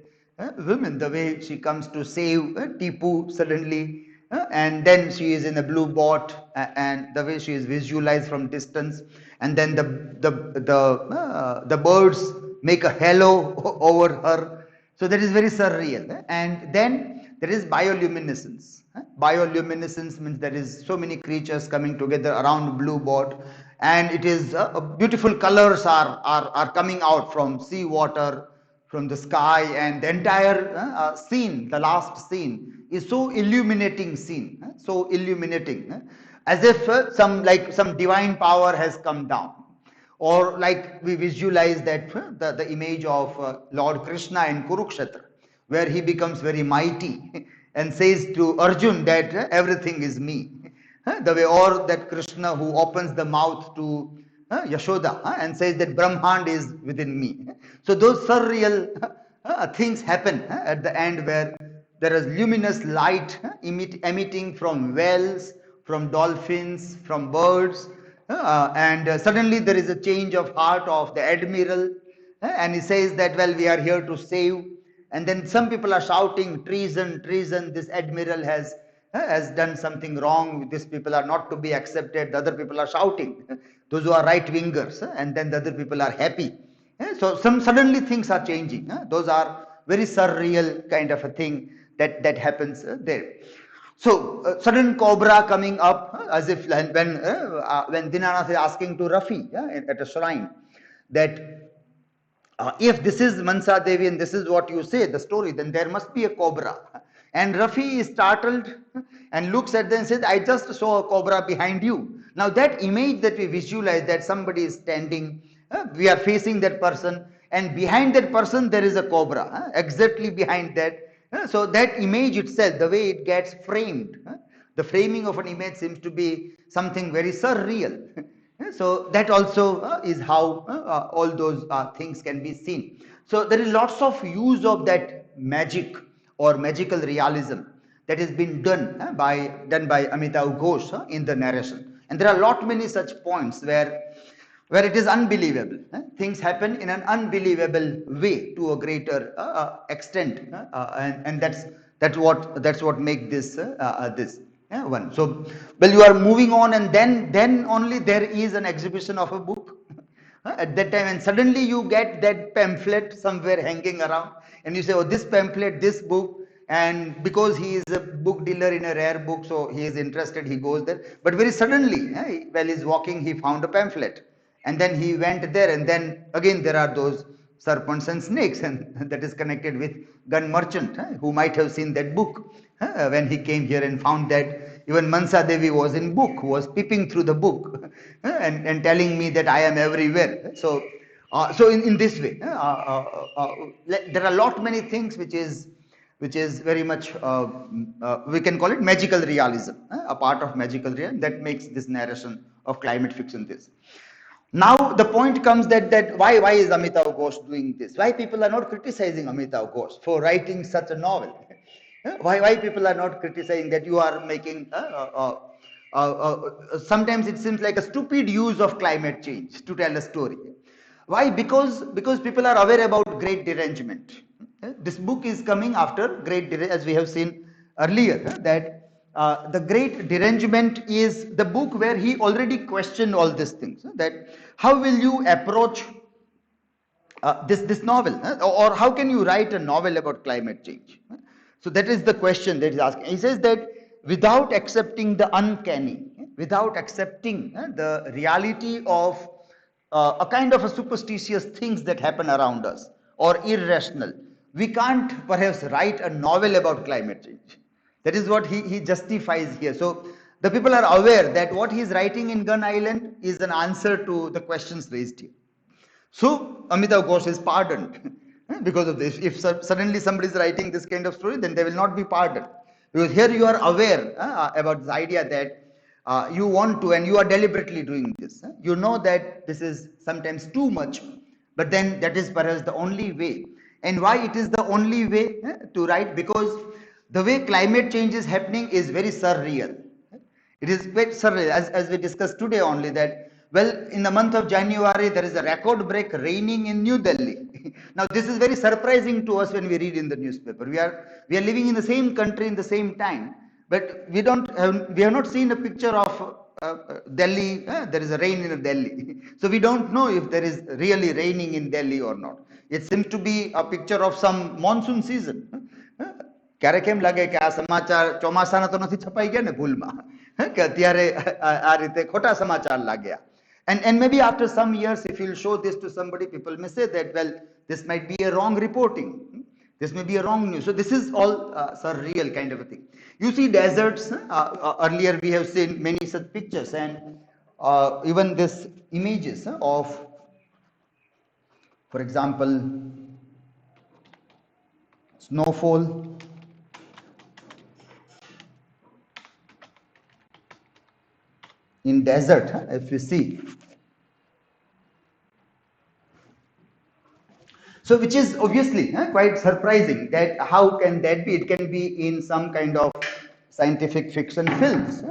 women, the way she comes to save Tipu suddenly, and then she is in a blue boat, and the way she is visualized from distance, and then the birds make a halo over her. So that is very surreal. And then there is bioluminescence. Bioluminescence means there is so many creatures coming together around blue boat, and it is beautiful colors are coming out from sea water, from the sky, and the entire scene, the last scene, is so illuminating scene, so illuminating, as if some divine power has come down. Or like we visualize that the image of Lord Krishna in Kurukshetra, where he becomes very mighty and says to Arjun that everything is me. The way, or that Krishna who opens the mouth to Yashoda and says that Brahmand is within me. So those surreal things happen at the end, where there is luminous light emitting from whales, from dolphins, from birds, and suddenly there is a change of heart of the admiral, and he says that, well, we are here to save. And then some people are shouting, treason, treason, this admiral has done something wrong, these people are not to be accepted. The other people are shouting, those who are right wingers, and then the other people are happy. So some suddenly things are changing. Those are very surreal kind of a thing that happens there. So sudden cobra coming up, as if when Dinanath is asking to Rafi at a shrine that if this is Mansa Devi and this is what you say, the story, then there must be a cobra. And Rafi is startled and looks at them and says, I just saw a cobra behind you. Now that image that we visualize, that somebody is standing, we are facing that person, and behind that person there is a cobra, exactly behind that. So that image itself, the way it gets framed, the framing of an image seems to be something very surreal. So that also is how all those things can be seen. So there is lots of use of that magic or magical realism that has been done by Amitav Ghosh in the narration. And there are many such points where it is unbelievable. Things happen in an unbelievable way to a greater extent, and that's what makes this one. So, well, you are moving on, and then only there is an exhibition of a book at that time, and suddenly you get that pamphlet somewhere hanging around, and you say, oh, this pamphlet, this book. And because he is a book dealer in a rare book, so he is interested, he goes there. But very suddenly, while he's walking, he found a pamphlet. And then he went there, and then again there are those serpents and snakes, and that is connected with gun merchant who might have seen that book when he came here and found that even Mansa Devi was in book, was peeping through the book and telling me that I am everywhere. So in this way, there are many things which is very much we can call it magical realism, a part of magical realism that makes this narration of climate fiction this. Now the point comes that why is Amitav Ghosh doing this? Why people are not criticizing Amitav Ghosh for writing such a novel? Why people are not criticizing that you are making sometimes it seems like a stupid use of climate change to tell a story. Why? Because people are aware about great derangement. This book is coming after great derangement, as we have seen earlier, that the great derangement is the book where he already questioned all these things, that how will you approach this novel, or how can you write a novel about climate change? So that is the question that he's asking. He says that without accepting the uncanny, without accepting the reality of a kind of a superstitious things that happen around us or irrational, we can't perhaps write a novel about climate change. That is what he justifies here. So the people are aware that what he is writing in Gun Island is an answer to the questions raised here. So Amitav Ghosh is pardoned because of this. If suddenly somebody is writing this kind of story, then they will not be pardoned. Because here you are aware about this idea that you want to, and you are deliberately doing this. You know that this is sometimes too much, but then that is perhaps the only way. And why it is the only way to write? Because the way climate change is happening is very surreal. It is quite surreal, as we discussed today only, that, well, in the month of January, there is a record break raining in New Delhi. Now, this is very surprising to us when we read in the newspaper. We are living in the same country in the same time, but we have not seen a picture of Delhi. There is a rain in Delhi. So we don't know if there is really raining in Delhi or not. It seems to be a picture of some monsoon season. ક્યારેક એમ લાગે કે આ સમાચાર ચોમાસાના તો નથી છપાઈ ગયા ને ભૂલમાં, કે અત્યારે આ રીતે ખોટા સમાચાર લાગ્યા. And maybe after some years, if you'll show this to somebody, people may say that, well, this might be a wrong reporting. This may be a wrong news. So this is all surreal kind of a thing. You see deserts. Earlier we have seen many such pictures, and even this images of, for example, snowfall. In desert, if you see. So which is obviously quite surprising, that how can that be? It can be in some kind of scientific fiction films,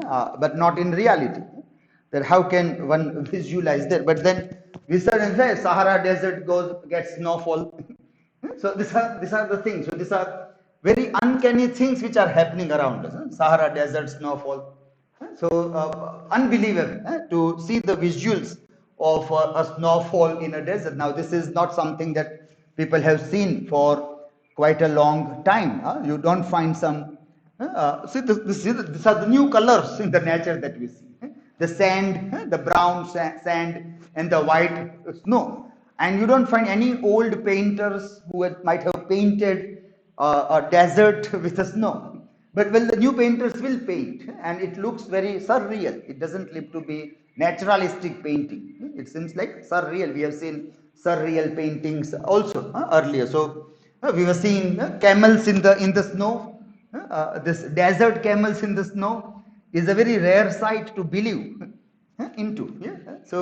but not in reality. That how can one visualize that? But then we suddenly say Sahara desert gets snowfall. So these are the things. So these are very uncanny things which are happening around us. Sahara desert snowfall. So unbelievable to see the visuals of a snowfall in a desert. Now this is not something that people have seen for quite a long time. You don't find some. See, these are the new colors in the nature that we see. The sand, the brown sand, and the white snow. And you don't find any old painters who might have painted a desert with the snow. But well, the new painters will paint, and it looks very surreal. It doesn't look to be naturalistic painting. It seems like surreal. We have seen surreal paintings also earlier. So we were seeing camels in the snow. This desert camels in the snow is a very rare sight to believe into. Yeah? So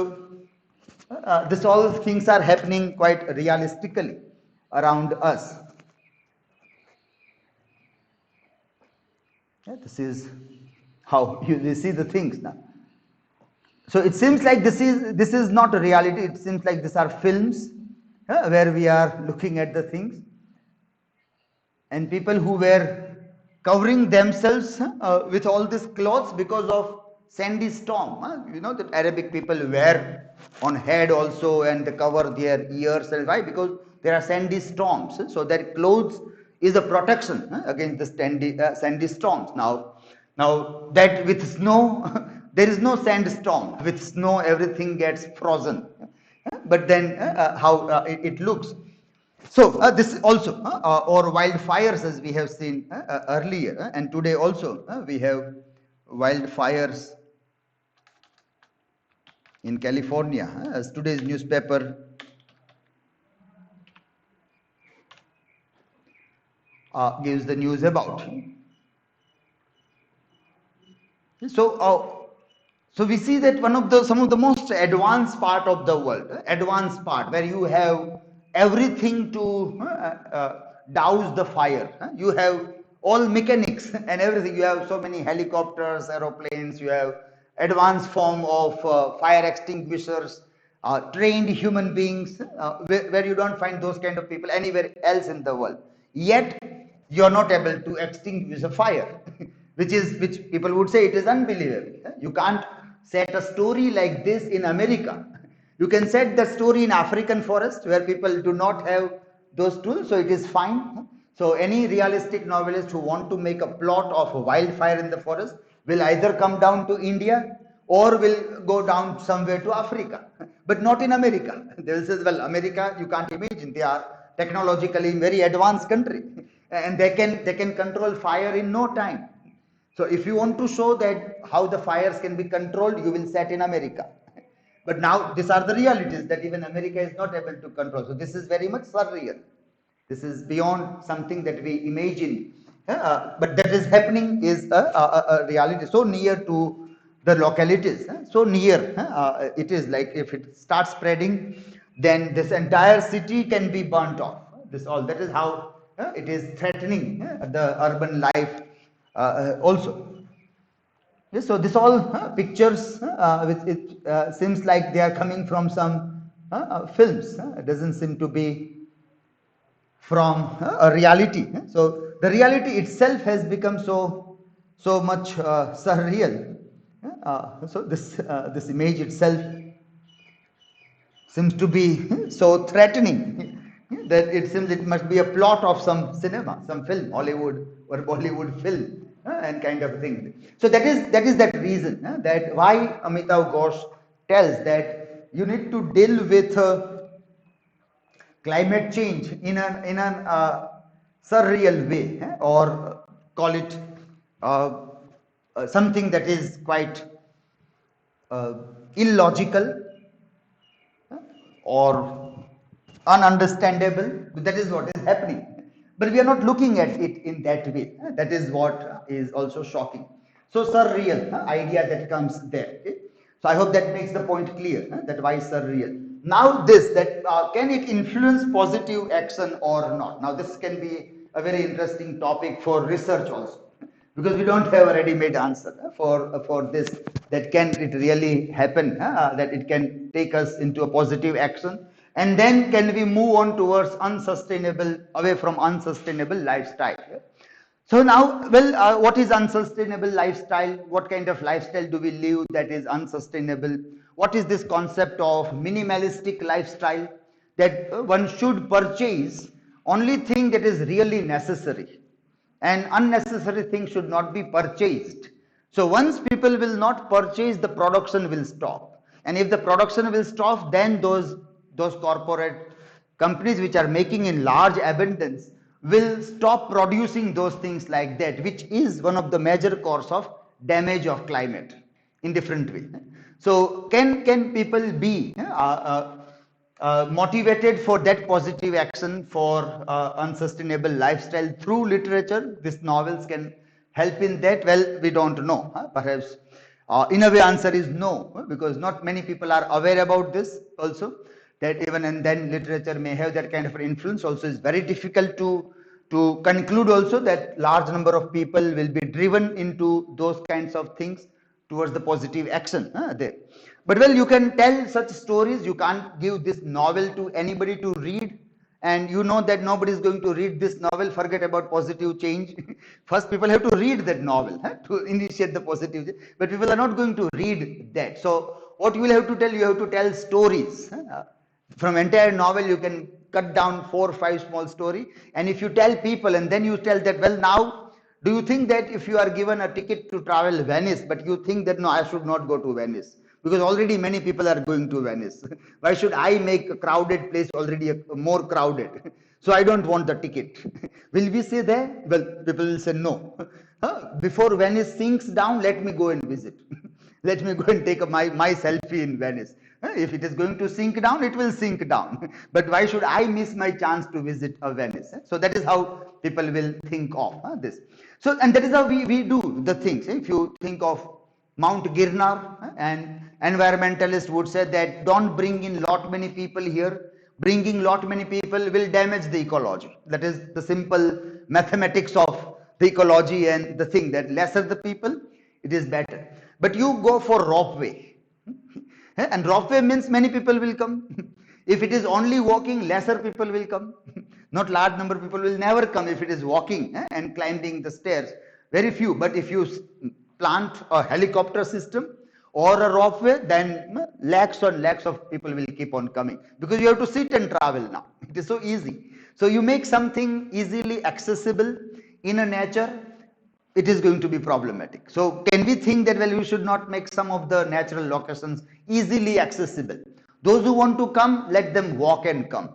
this all things are happening quite realistically around us. Yeah, this is how you see the things now. So it seems like this is not a reality. It seems like these are films where we are looking at the things, and people who were covering themselves with all these clothes because of sandy storm. You know that Arabic people wear on head also, and they cover their ears. And why? Because there are sandy storms. So their clothes is a protection against the sandy storms. Now that with snow, there is no sandstorm. With snow, everything gets frozen. But then how it looks. So this also, or wildfires, as we have seen earlier, and today also we have wildfires in California, as today's newspaper gives the news about. So we see that some of the most advanced part of the world, where you have everything to douse the fire. You have all mechanics and everything. You have so many helicopters, aeroplanes. You have advanced form of fire extinguishers, trained human beings, where you don't find those kind of people anywhere else in the world. Yet you are not able to extinguish a fire, which people would say it is unbelievable. You can't set a story like this in America. You can set the story in African forest where people do not have those tools, so it is fine. So any realistic novelist who want to make a plot of a wildfire in the forest will either come down to India or will go down somewhere to Africa, but not in America. They will say, well, America, you can't imagine, they are technologically very advanced country, and they can control fire in no time. So if you want to show that how the fires can be controlled, you will set in America. But now these are the realities that even America is not able to control. So this is very much surreal. This is beyond something that we imagine. But that is happening is a reality so near to the localities. So near it is like if it starts spreading, then this entire city can be burnt off. This all, that is how it is threatening the urban life also. Yes, so this all pictures, which it seems like they are coming from some films. It doesn't seem to be from a reality. So the reality itself has become so much surreal. So this image itself seems to be so threatening that it seems it must be a plot of some cinema, some film, Hollywood or Bollywood film, and kind of thing. So that is that reason that why Amitav Ghosh tells that you need to deal with climate change in an surreal way, or call it something that is quite uh, illogical or ununderstandable. That is what is happening. But we are not looking at it in that way. That is what is also shocking. So surreal idea that comes there. Okay? So I hope that makes the point clear, that why surreal. Now this, that can it influence positive action or not? Now this can be a very interesting topic for research also, because we don't have a ready-made answer for this, that can it really happen, that it can take us into a positive action, and then can we move on towards unsustainable, away from unsustainable lifestyle. So now, well, what is unsustainable lifestyle? What kind of lifestyle do we live that is unsustainable? What is this concept of minimalistic lifestyle, that one should purchase only thing that is really necessary, and unnecessary things should not be purchased. So once people will not purchase, the production will stop, and if the production will stop, then those corporate companies which are making in large abundance will stop producing those things like that, which is one of the major cause of damage of climate in different way. So can people be motivated for that positive action, for unsustainable lifestyle through literature? These novels can help in that. Well, we don't know. Perhaps in a way answer is no, because not many people are aware about this also, that even and then literature may have that kind of influence. Also is very difficult to conclude also that large number of people will be driven into those kinds of things towards the positive action there. But well, you can tell such stories. You can't give this novel to anybody to read, and you know that nobody is going to read this novel. Forget about positive change. First people have to read that novel to initiate the positive change. But people are not going to read that. So what you will have to tell, you have to tell stories. From entire novel you can cut down 4 or 5 small story, and if you tell people and then you tell that, well, now do you think that if you are given a ticket to travel Venice, but you think that no, I should not go to Venice because already many people are going to Venice, why should I make a crowded place already more crowded? So I don't want the ticket. Will we say that? Well, people will say no. Before Venice sinks down, let me go and visit. Let me go and take my selfie in Venice. If it is going to sink down, it will sink down. But why should I miss my chance to visit Venice? So that is how people will think of this. So, and that is how we do the things. If you think of Mount Girnar, and environmentalists would say that don't bring in lot many people here. Bringing lot many people will damage the ecology. That is the simple mathematics of the ecology, and the thing that lesser the people, it is better. But you go for ropeway, and ropeway means many people will come. If it is only walking, lesser people will come. Not large number of people will never come if it is walking and climbing the stairs. Very few. But if you plant a helicopter system or a ropeway, then lakhs and lakhs of people will keep on coming, because you have to sit and travel now. It is so easy. So you make something easily accessible in a nature, it is going to be problematic. So can we think that, well, we should not make some of the natural locations easily accessible? Those who want to come, let them walk and come.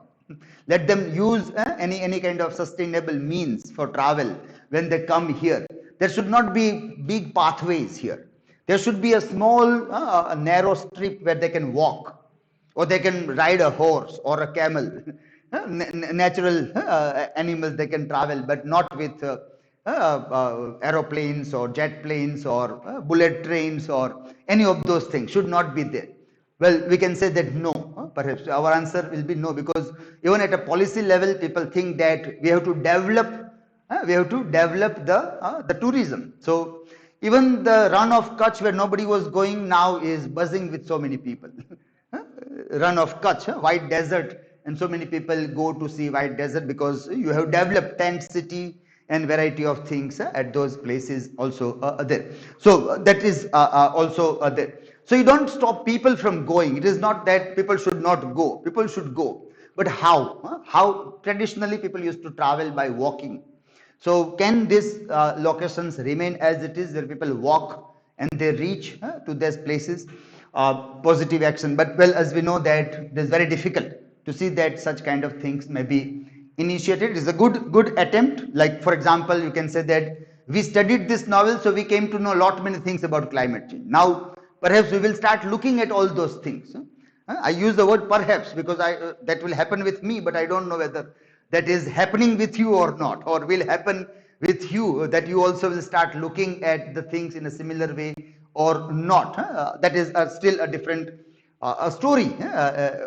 Let them use any kind of sustainable means for travel when they come here. There should not be big pathways here. There should be a small narrow strip where they can walk, or they can ride a horse or a camel. Natural animals they can travel, but not with aeroplanes or jet planes or bullet trains or any of those things should not be there. Well, we can say that no, Perhaps our answer will be no, because even at a policy level, people think that we have to develop the tourism. So even the run of Kutch, where nobody was going, now is buzzing with so many people. Run of Kutch, white desert, and so many people go to see white desert because you have developed tent city and variety of things at those places also there. So that is also there. So you don't stop people from going. It is not that people should not go. People should go. But how? How traditionally people used to travel by walking. So can these locations remain as it is, where people walk and they reach to these places? Positive action. But well, as we know that it is very difficult to see that such kind of things may be initiated. It is a good attempt. Like for example, you can say that we studied this novel, so we came to know a lot many things about climate change. Now perhaps we will start looking at all those things. I use the word perhaps because that will happen with me, but I don't know whether that is happening with you or not, or will happen with you, that you also will start looking at the things in a similar way or not. That is still a different story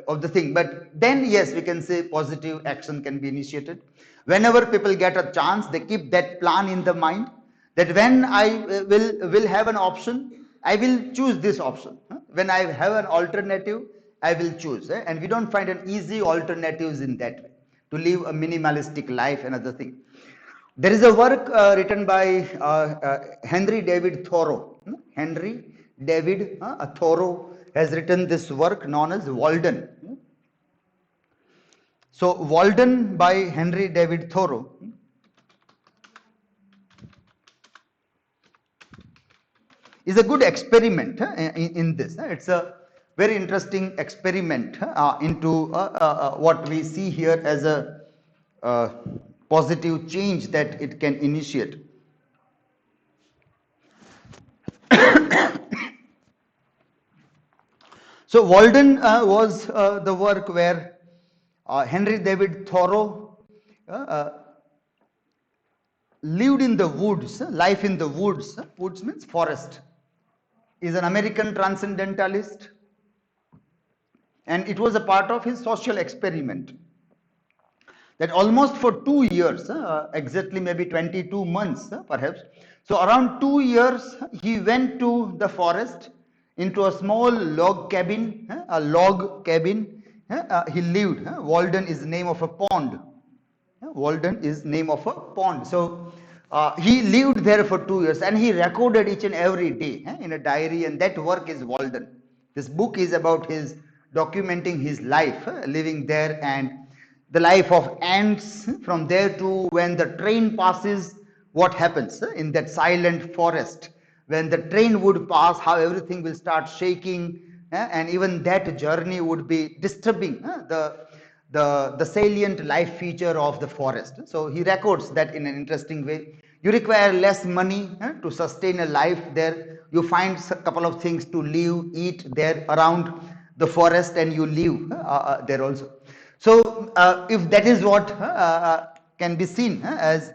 of the thing. But then yes, we can say positive action can be initiated. Whenever people get a chance, they keep that plan in the mind, that when I will have an option, I will choose this option. When I have an alternative, I will choose. And we don't find an easy alternatives in that way to live a minimalistic life. Another thing, there is a work written by Henry David Thoreau. Henry David Thoreau has written this work known as Walden. So Walden by Henry David Thoreau is a good experiment in this. It's a very interesting experiment into what we see here as a positive change that it can initiate. So Walden was the work where Henry David Thoreau lived in the woods. Life in the woods. Woods means forest. Is an American transcendentalist, and it was a part of his social experiment that almost for 2 years, exactly maybe 22 months perhaps, so around 2 years he went to the forest into a small log cabin, he lived. Walden is the name of a pond. Walden is name of a pond. So he lived there for 2 years and he recorded each and every day in a diary, and that work is Walden. This book is about his documenting his life living there, and the life of ants from there to when the train passes, what happens in that silent forest. When the train would pass, how everything will start shaking, and even that journey would be disturbing the salient life feature of the forest. So he records that in an interesting way. You require less money to sustain a life there. You find a couple of things to live, eat there around the forest, and you live there also. So if that is what can be seen as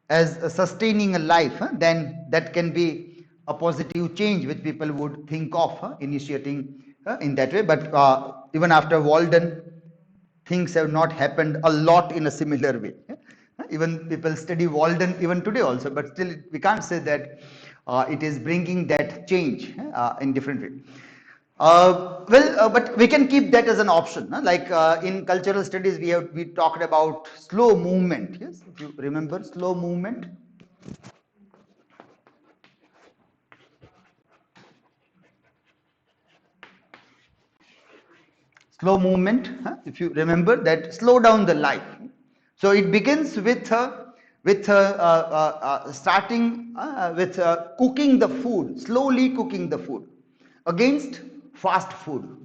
sustaining a life, then that can be a positive change which people would think of initiating in that way. But even after Walden, things have not happened a lot in a similar way. Even people study Walden even today also, but still we can't say that it is bringing that change in different way. But we can keep that as an option. Like in cultural studies, we talked about slow movement. Yes, if you remember slow movement. Slow movement, if you remember that, slow down the life. So it begins with starting with cooking the food, slowly cooking the food against fast food.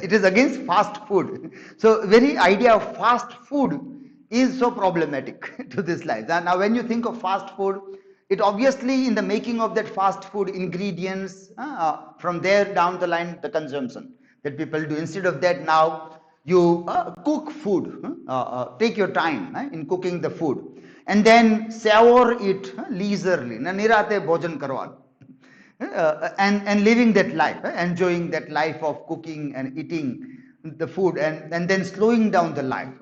It is against fast food. So very idea of fast food is so problematic to this life. And now when you think of fast food, it obviously in the making of that fast food ingredients, from there down the line the consumption that people do. Instead of that, now you cook food, take your time in cooking the food, and then savor it leisurely, nirate bhojan karwan, and living that life, enjoying that life of cooking and eating the food, and then slowing down the life.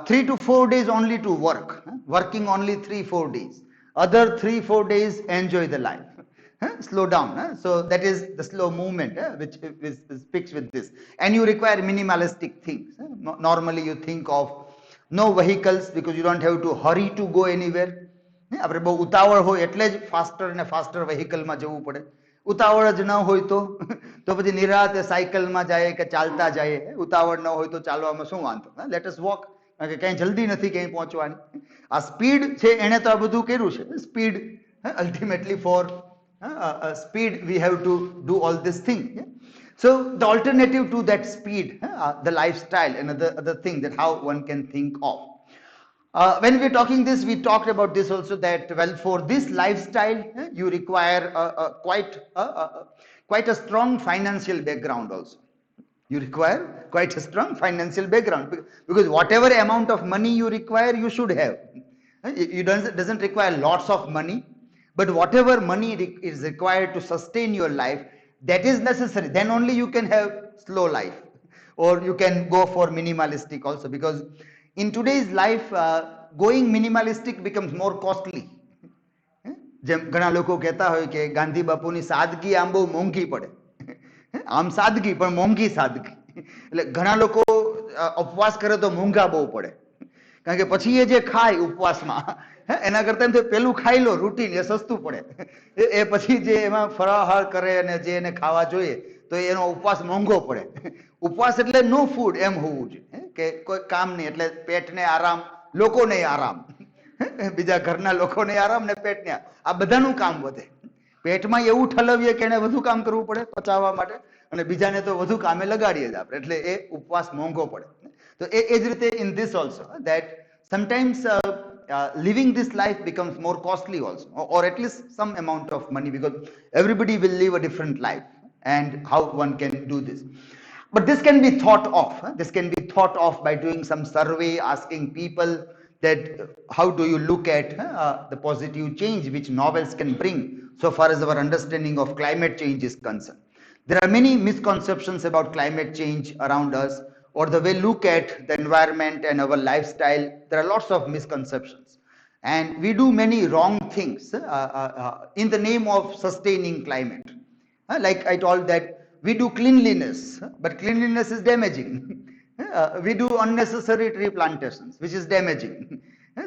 3 to 4 days only to work, working only 3-4 days. Other 3-4 days enjoy the life. Slow down. So that is the slow movement, which speaks with this. And you require minimalistic things. Normally you think of no vehicles because you don't have to hurry to go anywhere. આપણે બહુ ઉતાવળ હોય એટલે જ faster અને faster વેહિકલમાં જવું પડે. ઉતાવળ જ ન હોય તો પછી નિરાતે સાયકલમાં જાય કે ચાલતા જાય. ઉતાવળ ન હોય તો ચાલવામાં શું વાંધો? Let us walk. કારણ કે કઈ જલ્દી નથી ક્યાંય પહોંચવાની. આ સ્પીડ છે એણે તો આ બધું કર્યું છે. Speed ultimately for speed we have to do all this thing. So the alternative to that speed, the lifestyle, and other thing that how one can think of. When we're talking this, we talked about this also, that well, for this lifestyle you require quite a strong financial background also. You require quite a strong financial background, because whatever amount of money you require, you should have. It doesn't require lots of money, but whatever money is required to sustain your life, that is necessary. Then only you can have slow life, or you can go for minimalistic also, because in today's life going minimalistic becomes more costly. જેમ ઘણા લોકો કહેતા હોય કે ગાંધી બાપુની સાદગી આમ બહુ મોંઘી પડે. આમ સાદગી પણ મોંઘી સાદગી. એટલે ઘણા લોકો ઉપવાસ કરે તો મોંઘા બહુ પડે. કારણ કે પછી એ જે ખાય ઉપવાસમાં, એના કરતા એમ પેલું ખાઈ લો રૂટીન, એ સસ્તું પડે. એ પછી જે એમાં ફરાહાર કરે અને જે એને ખાવા જોઈએ તો એનો ઉપવાસ મોંઘો પડે. ઉપવાસ એટલે નો ફૂડ એમ હોવું જોઈએ, કે કોઈ કામ નહીં, એટલે પેટને આરામ, લોકોને આરામ, બીજા ઘરના લોકોને આરામ ને પેટને આ બધાનું કામ વધે. પેટમાં એવું ઠલવીએ કે એને વધુ કામ કરવું પડે પચાવવા માટે, અને બીજાને તો વધુ કામે લગાડીએ જ આપણે, એટલે એ ઉપવાસ મોંઘો પડે. તો એ જ રીતે in this also, that sometimes living this life becomes more costly also, or at least some amount of money, because everybody will live a different life, and how one can do this. But this can be thought of. This can be thought of by doing some survey, asking people that how do you look at the positive change which novels can bring so far as our understanding of climate change is concerned. There are many misconceptions about climate change around us, or the way we look at the environment and our lifestyle. There are lots of misconceptions, and we do many wrong things in the name of sustaining climate. Like I told that we do cleanliness, but cleanliness is damaging. We do unnecessary tree plantations, which is damaging.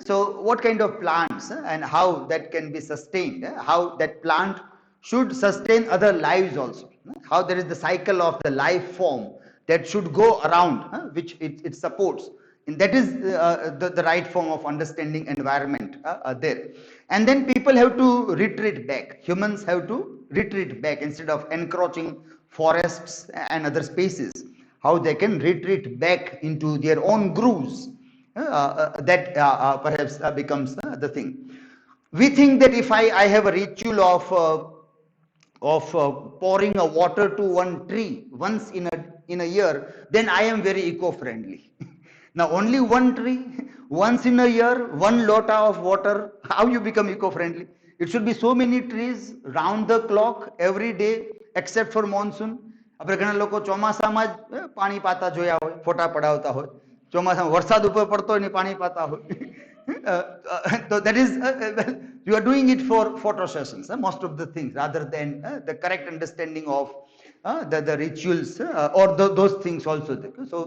So what kind of plants and how that can be sustained, how that plant should sustain other lives also, how there is the cycle of the life form that should go around, which it supports. And that is the right form of understanding environment there. And then people have to retreat back. Humans have to retreat back instead of encroaching forests and other spaces. How they can retreat back into their own grooves. That perhaps becomes the thing. We think that if I have a ritual of pouring a water to one tree once in a year, then I am very eco-friendly. Now only one tree, once in a year, one lota of water, how you become eco-friendly? It should be so many trees round the clock every day except for monsoon. આપણે ઘણા લોકો ચોમાસામાં જ પાણી પાતા જોયા હોય, ફોટા પડાવતા હોય. ચોમાસામાં વરસાદ ઉપર પડતો હોય ને પાણી પાતા હોય. So that is you are doing it for photo sessions, most of the things, rather than the correct understanding of the rituals or those things also. So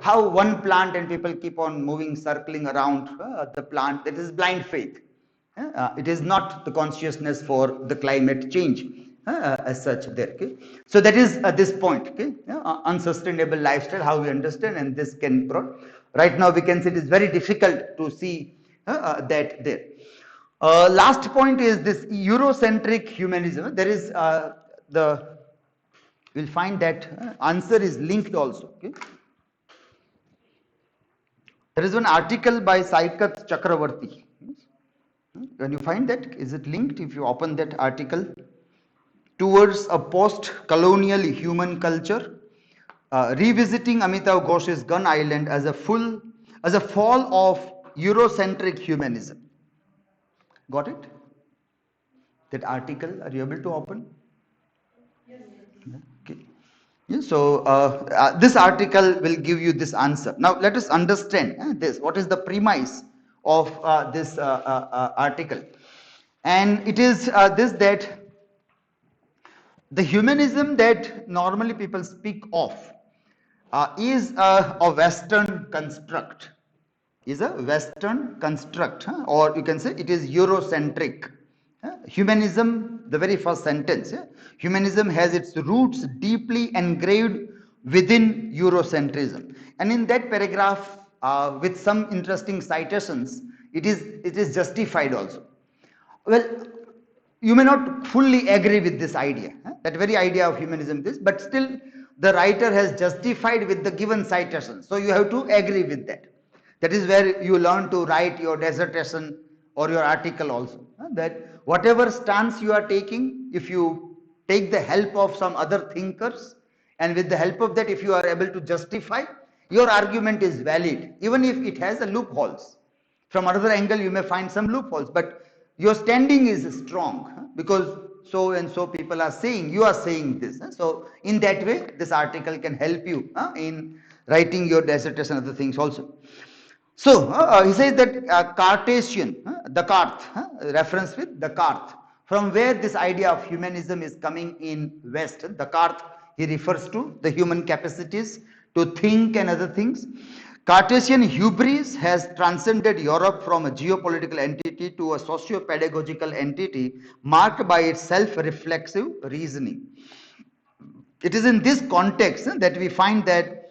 how one plant and people keep on moving, circling around the plant, that is blind faith. It is not the consciousness for the climate change as such there. Okay? So that is this point. Okay? Unsustainable lifestyle, how we understand, and this can right now we can see it is very difficult to see that there. Last point is this Eurocentric humanism. There is we'll find that answer is linked also. Okay? There is one article by Saikat Chakravarti. When you find that, is it linked? If you open that article, towards a post-colonial human culture, revisiting Amitav Ghosh's Gun Island as a fall of Eurocentric humanism. Got it? That article, are you able to open? Yes. Okay. Yeah, so this article will give you this answer. Now let us understand this. What is the premise of this article? And it is this, that the humanism that normally people speak of is a Western construct, is a Western construct, or you can say it is Eurocentric. Humanism, the very first sentence, humanism has its roots deeply engraved within Eurocentrism. And in that paragraph, with some interesting citations, it is justified also. Well, you may not fully agree with this idea, that very idea of humanism, this, but still the writer has justified with the given citations. So you have to agree with that. That is where you learn to write your dissertation or your article also. That whatever stance you are taking, if you take the help of some other thinkers, and with the help of that, if you are able to justify, your argument is valid, even if it has a loopholes. From another angle, you may find some loopholes, but your standing is strong because so and so people are saying, you are saying this. So in that way, this article can help you in writing your dissertation and other things also. So he says that Cartesian, Descartes, reference with Descartes, from where this idea of humanism is coming in West. Descartes, he refers to the human capacities to think and other things. Cartesian hubris has transcended Europe from a geopolitical entity to a socio-pedagogical entity marked by its self-reflexive reasoning. It is in this context that we find that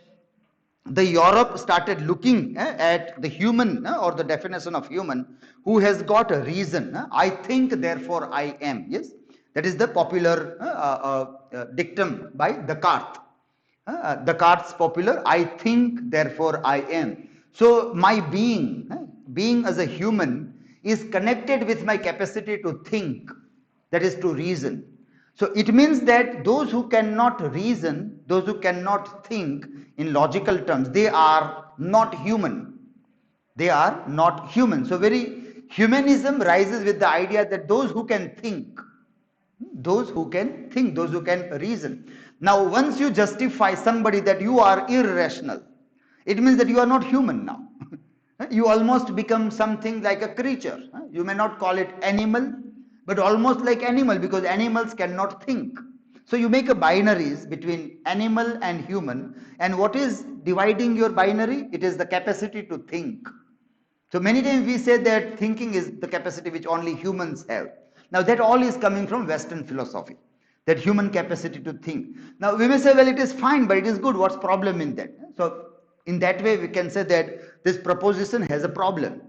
the Europe started looking at the human or the definition of human who has got a reason. I think, therefore I am. Yes, that is the popular dictum by Descartes. Descartes' popular, I think, therefore I am. So my being as a human is connected with my capacity to think, that is to reason. So it means that those who cannot reason, those who cannot think in logical terms, they are not human. They are not human. So very humanism rises with the idea that those who can think, those who can think, those who can reason. Now, once you justify somebody that you are irrational, it means that you are not human now. You almost become something like a creature. You may not call it animal, but almost like animal, because animals cannot think. So you make a binaries between animal and human, and what is dividing your binary? It is the capacity to think. So many times we say that thinking is the capacity which only humans have. Now that all is coming from Western philosophy, that human capacity to think. Now we may say, well, it is fine, but it is good. What's problem in that? So in that way we can say that this proposition has a problem.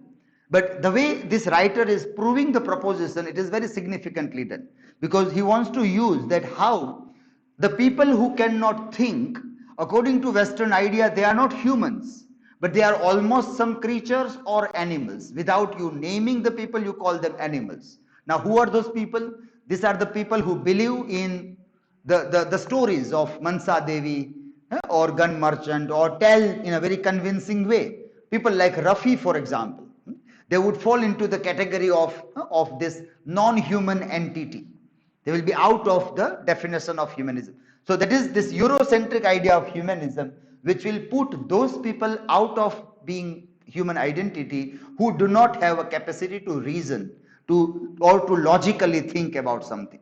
But the way this writer is proving the proposition, it is very significantly done, because he wants to use that how the people who cannot think, according to Western idea, they are not humans, but they are almost some creatures or animals. Without you naming the people, you call them animals. Now, who are those people? These are the people who believe in the stories of Mansa Devi or Gun Merchant, or tell in a very convincing way. People like Rafi, for example, they would fall into the category of this non-human entity. They will be out of the definition of humanism. So that is this Eurocentric idea of humanism, which will put those people out of being human identity who do not have a capacity to reason, or to logically think about something.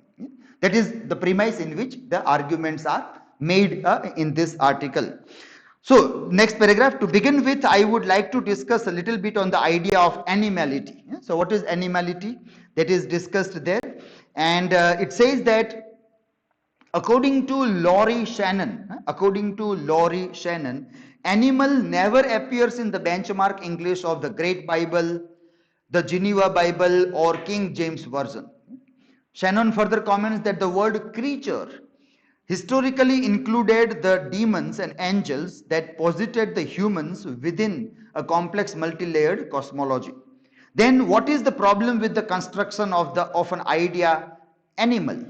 That is the premise in which the arguments are made in this article. So next paragraph, to begin with, I would like to discuss a little bit on the idea of animality. So what is animality? That is discussed there. And it says that according to Laurie Shannon, animal never appears in the benchmark English of the Great Bible, the Geneva Bible, or King James Version. Shannon further comments that the word creature historically included the demons and angels that posited the humans within a complex multi-layered cosmology. Then what is the problem with the construction of an idea animal?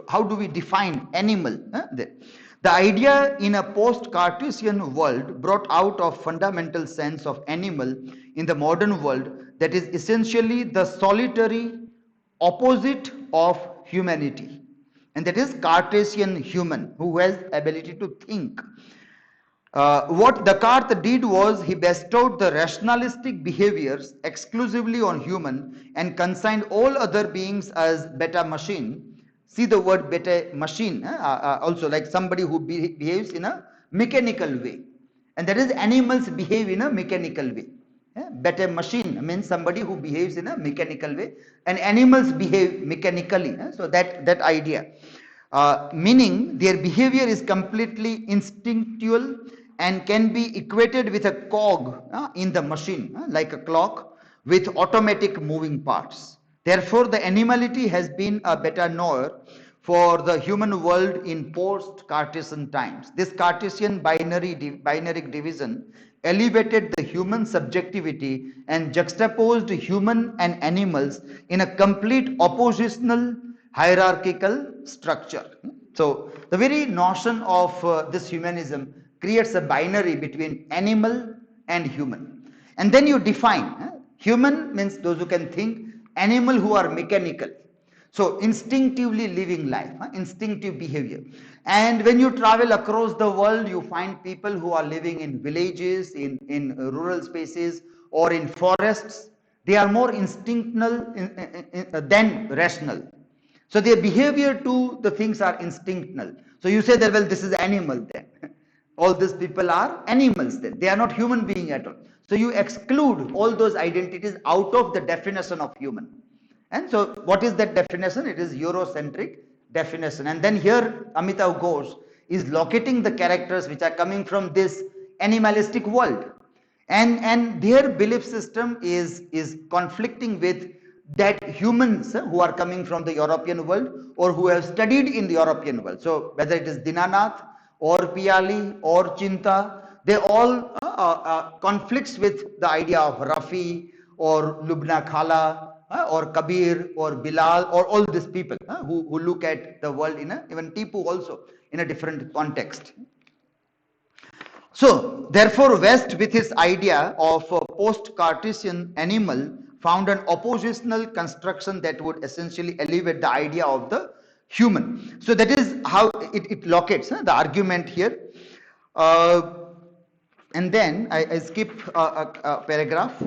How do we define animal? The idea in a post-Cartesian world brought out of fundamental sense of animal in the modern world, that is essentially the solitary opposite of humanity. and that is Cartesian human, who has ability to think. What Descartes did was he bestowed the rationalistic behaviors exclusively on human and consigned all other beings as beta machine. See the word beta machine, also like somebody who behaves in a mechanical way, and that is animals behave in a mechanical way. Beta machine means somebody who behaves in a mechanical way, and animals behave mechanically. So that idea. Meaning their behavior is completely instinctual and can be equated with a cog in the machine, like a clock with automatic moving parts. Therefore, the animality has been a beta knower for the human world in post-Cartesian times. This Cartesian binary division elevated the human subjectivity and juxtaposed human and animals in a complete oppositional hierarchical structure. So the very notion of this humanism creates a binary between animal and human. And then you define human means those who can think, animal who are mechanical. So instinctively living life, instinctive behavior. And when you travel across the world, you find people who are living in villages, in rural spaces, or in forests. They are more instinctual than rational. So their behavior to the things are instinctual. So you say that, well, this is animal then. All these people are animals then. They are not human being at all. So you exclude all those identities out of the definition of human. And so what is that definition? It is Eurocentric definition. And then here Amitav Ghosh is locating the characters which are coming from this animalistic world. And their belief system is conflicting with that humans who are coming from the European world or who have studied in the European world. So whether it is Dinanath or Piali or Chinta, they all conflicts with the idea of Rafi or Lubna Khala or Kabir or Bilal or all these people who look at the world in a, even Tipu also in a different context. So therefore West with his idea of a post-Cartesian animal found an oppositional construction that would essentially elevate the idea of the human. So that is how it locates the argument here. And then I skip a paragraph.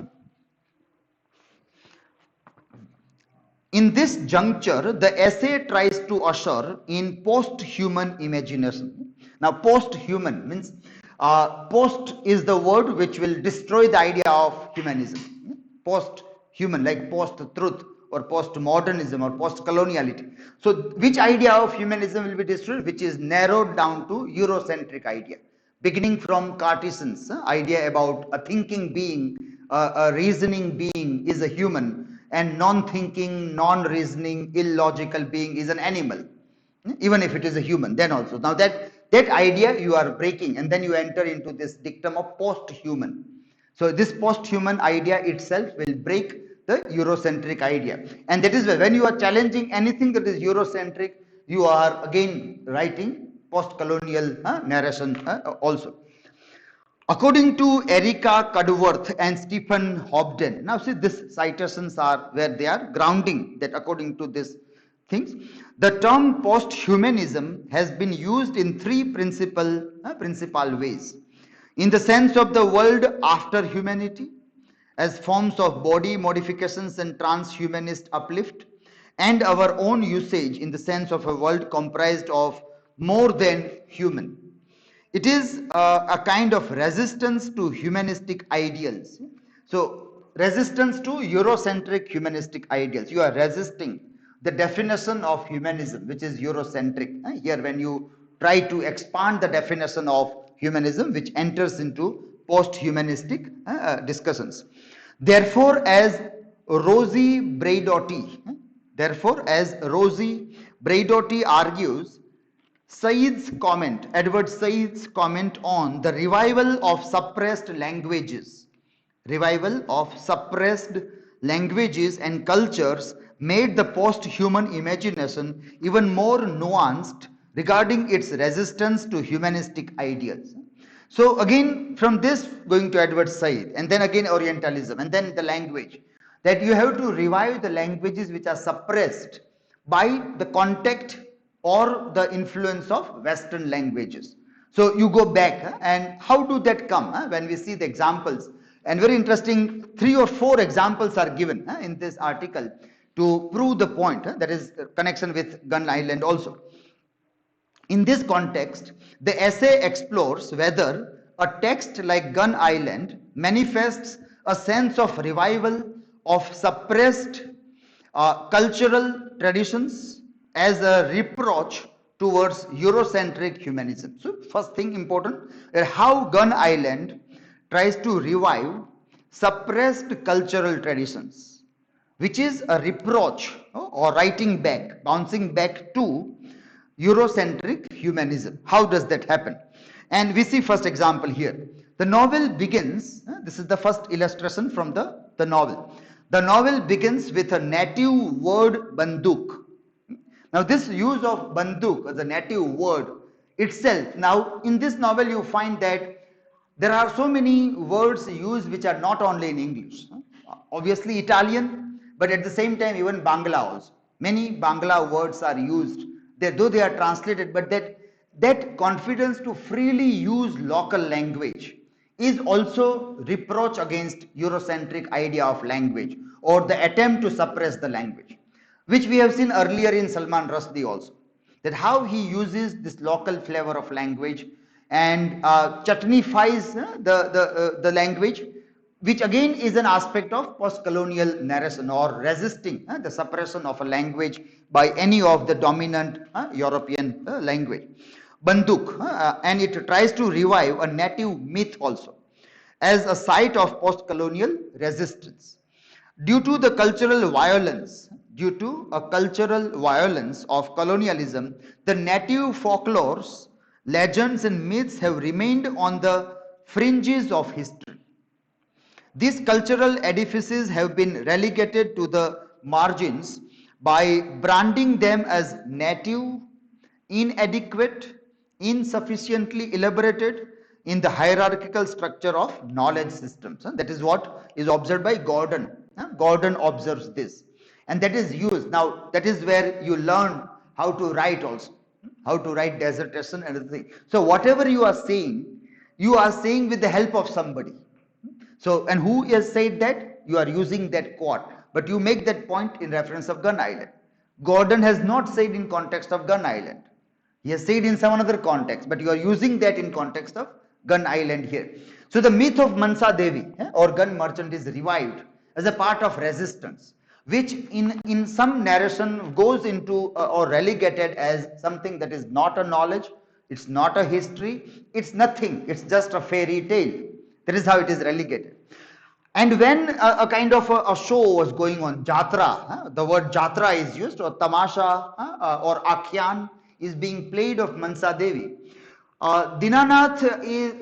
In this juncture, the essay tries to usher in post-human imagination. Now, post-human means post is the word which will destroy the idea of humanism. Post-human, like post-truth or post-modernism or post-coloniality. So, which idea of humanism will be destroyed? Which is narrowed down to Eurocentric idea, beginning from Cartesian's idea about a thinking being, a reasoning being is a human, and non-thinking, non-reasoning, illogical being is an animal, even if it is a human. Then also, now that idea you are breaking, and then you enter into this dictum of post-human. So this post-human idea itself will break the Eurocentric idea, and that is why when you are challenging anything that is Eurocentric, you are again writing post-colonial narration also. According to Erica Cudworth and Stephen Hobden, now see these citations are where they are grounding that according to these things. The term post-humanism has been used in three principal ways. In the sense of the world after humanity, as forms of body modifications and transhumanist uplift, and our own usage in the sense of a world comprised of more than human. It is a kind of resistance to humanistic ideals. So resistance to Eurocentric humanistic ideals. You are resisting the definition of humanism, which is Eurocentric. Here when you try to expand the definition of humanism, which enters into post-humanistic discussions. Therefore, as Rosie Braidotti argues, Edward Said's comment on the revival of suppressed languages and cultures made the post-human imagination even more nuanced regarding its resistance to humanistic ideals. So again, from this going to Edward Said, and then again Orientalism, and then the language, that you have to revive the languages which are suppressed by the contact or the influence of Western languages. So you go back, and how do that come? When we see the examples, and very interesting, 3 or 4 examples are given in this article to prove the point, that is connection with Gun Island also. In this context, the essay explores whether a text like Gun Island manifests a sense of revival of suppressed cultural traditions as a reproach towards Eurocentric humanism. So, first thing important is how Gun Island tries to revive suppressed cultural traditions, which is a reproach or writing back, bouncing back to Eurocentric humanism. How does that happen? And we see first example here. The novel begins, this is the first illustration from the novel. The novel begins with a native word banduk. Now this use of banduk as a native word itself, now in this novel you find that there are so many words used which are not only in English. Obviously Italian, but at the same time even Bangla also. Many Bangla words are used, though they are translated, but that confidence to freely use local language is also reproach against Eurocentric idea of language or the attempt to suppress the language, which we have seen earlier in Salman Rushdie also, that how he uses this local flavor of language and chutneyfies the language, which again is an aspect of post-colonial narration or resisting the suppression of a language by any of the dominant European language. Banduk, and it tries to revive a native myth also as a site of post-colonial resistance. Due to a cultural violence of colonialism, the native folklores, legends and myths have remained on the fringes of history. These cultural edifices have been relegated to the margins by branding them as native, inadequate, insufficiently elaborated in the hierarchical structure of knowledge systems. That is what is observed by Gordon. Gordon observes this, and that is used. Now that is where you learn how to write also, how to write dissertation and everything. So whatever you are saying with the help of somebody. So, and who has said that? You are using that quote, but you make that point in reference of Gun Island. Gordon has not said in context of Gun Island. He has said in some another context, but you are using that in context of Gun Island here. So the myth of Mansa Devi or gun merchant is revived as a part of resistance, which in some narration goes into or relegated as something that is not a knowledge, it's not a history, it's nothing, it's just a fairy tale. That is how it is relegated. And when a kind of a show was going on, jatra, the word jatra is used, or tamasha or akhyan is being played of Mansa Devi. Dinanath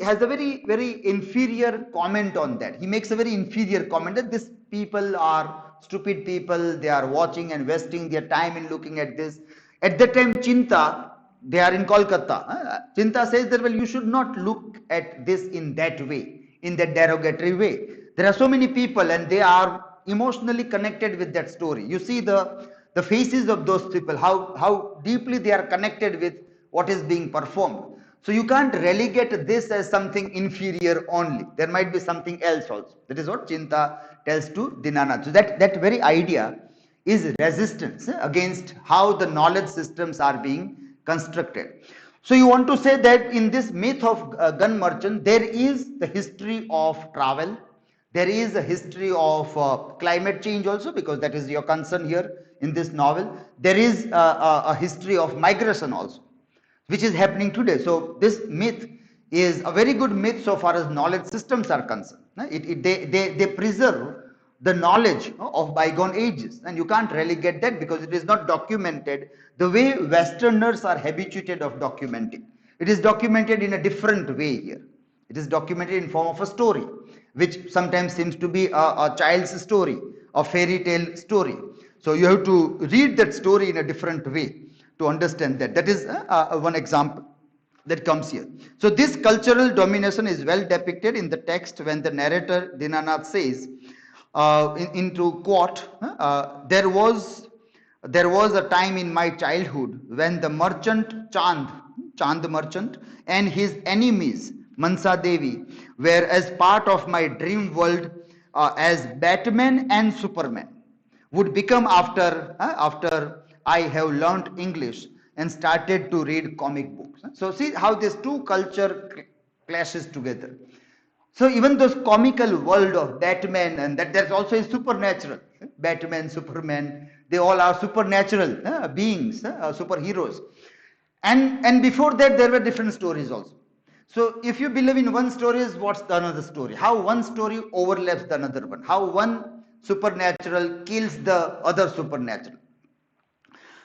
has a very inferior comment on that. He makes a very inferior comment that these people are stupid people, they are watching and wasting their time in looking at this. At that time, Chinta, they are in Kolkata. Chinta says that, well, you should not look at this in that way, in that derogatory way. There are so many people and they are emotionally connected with that story. You see the faces of those people, how deeply they are connected with what is being performed. So you can't relegate this as something inferior only. There might be something else also. That is what Chinta tells to Dinanath. So that very idea is resistance against how the knowledge systems are being constructed. So you want to say that in this myth of gun merchant, there is the history of travel. There is a history of climate change also, because that is your concern here in this novel. There is a history of migration also, which is happening today. So this myth is a very good myth so far as knowledge systems are concerned. They preserve the knowledge of bygone ages, and you can't relegate that because it is not documented the way Westerners are habituated of documenting. It is documented in a different way here. It is documented in form of a story, which sometimes seems to be a child's story, a fairy tale story. So you have to read that story in a different way to understand that. That is one example that comes here. So this cultural domination is well depicted in the text when the narrator Dinanath says, into quote, there was there was a time in my childhood when the merchant Chand merchant, and his enemies, Mansa Devi, were as part of my dream world as Batman and Superman would become after I have learnt English and started to read comic books. So see how these two culture clashes together. So even those comical world of Batman, and that there's also a supernatural. Batman, Superman, they all are supernatural beings, superheroes. And before that there were different stories also. So if you believe in one story, what's the another story? How one story overlaps the another one? How one supernatural kills the other supernatural?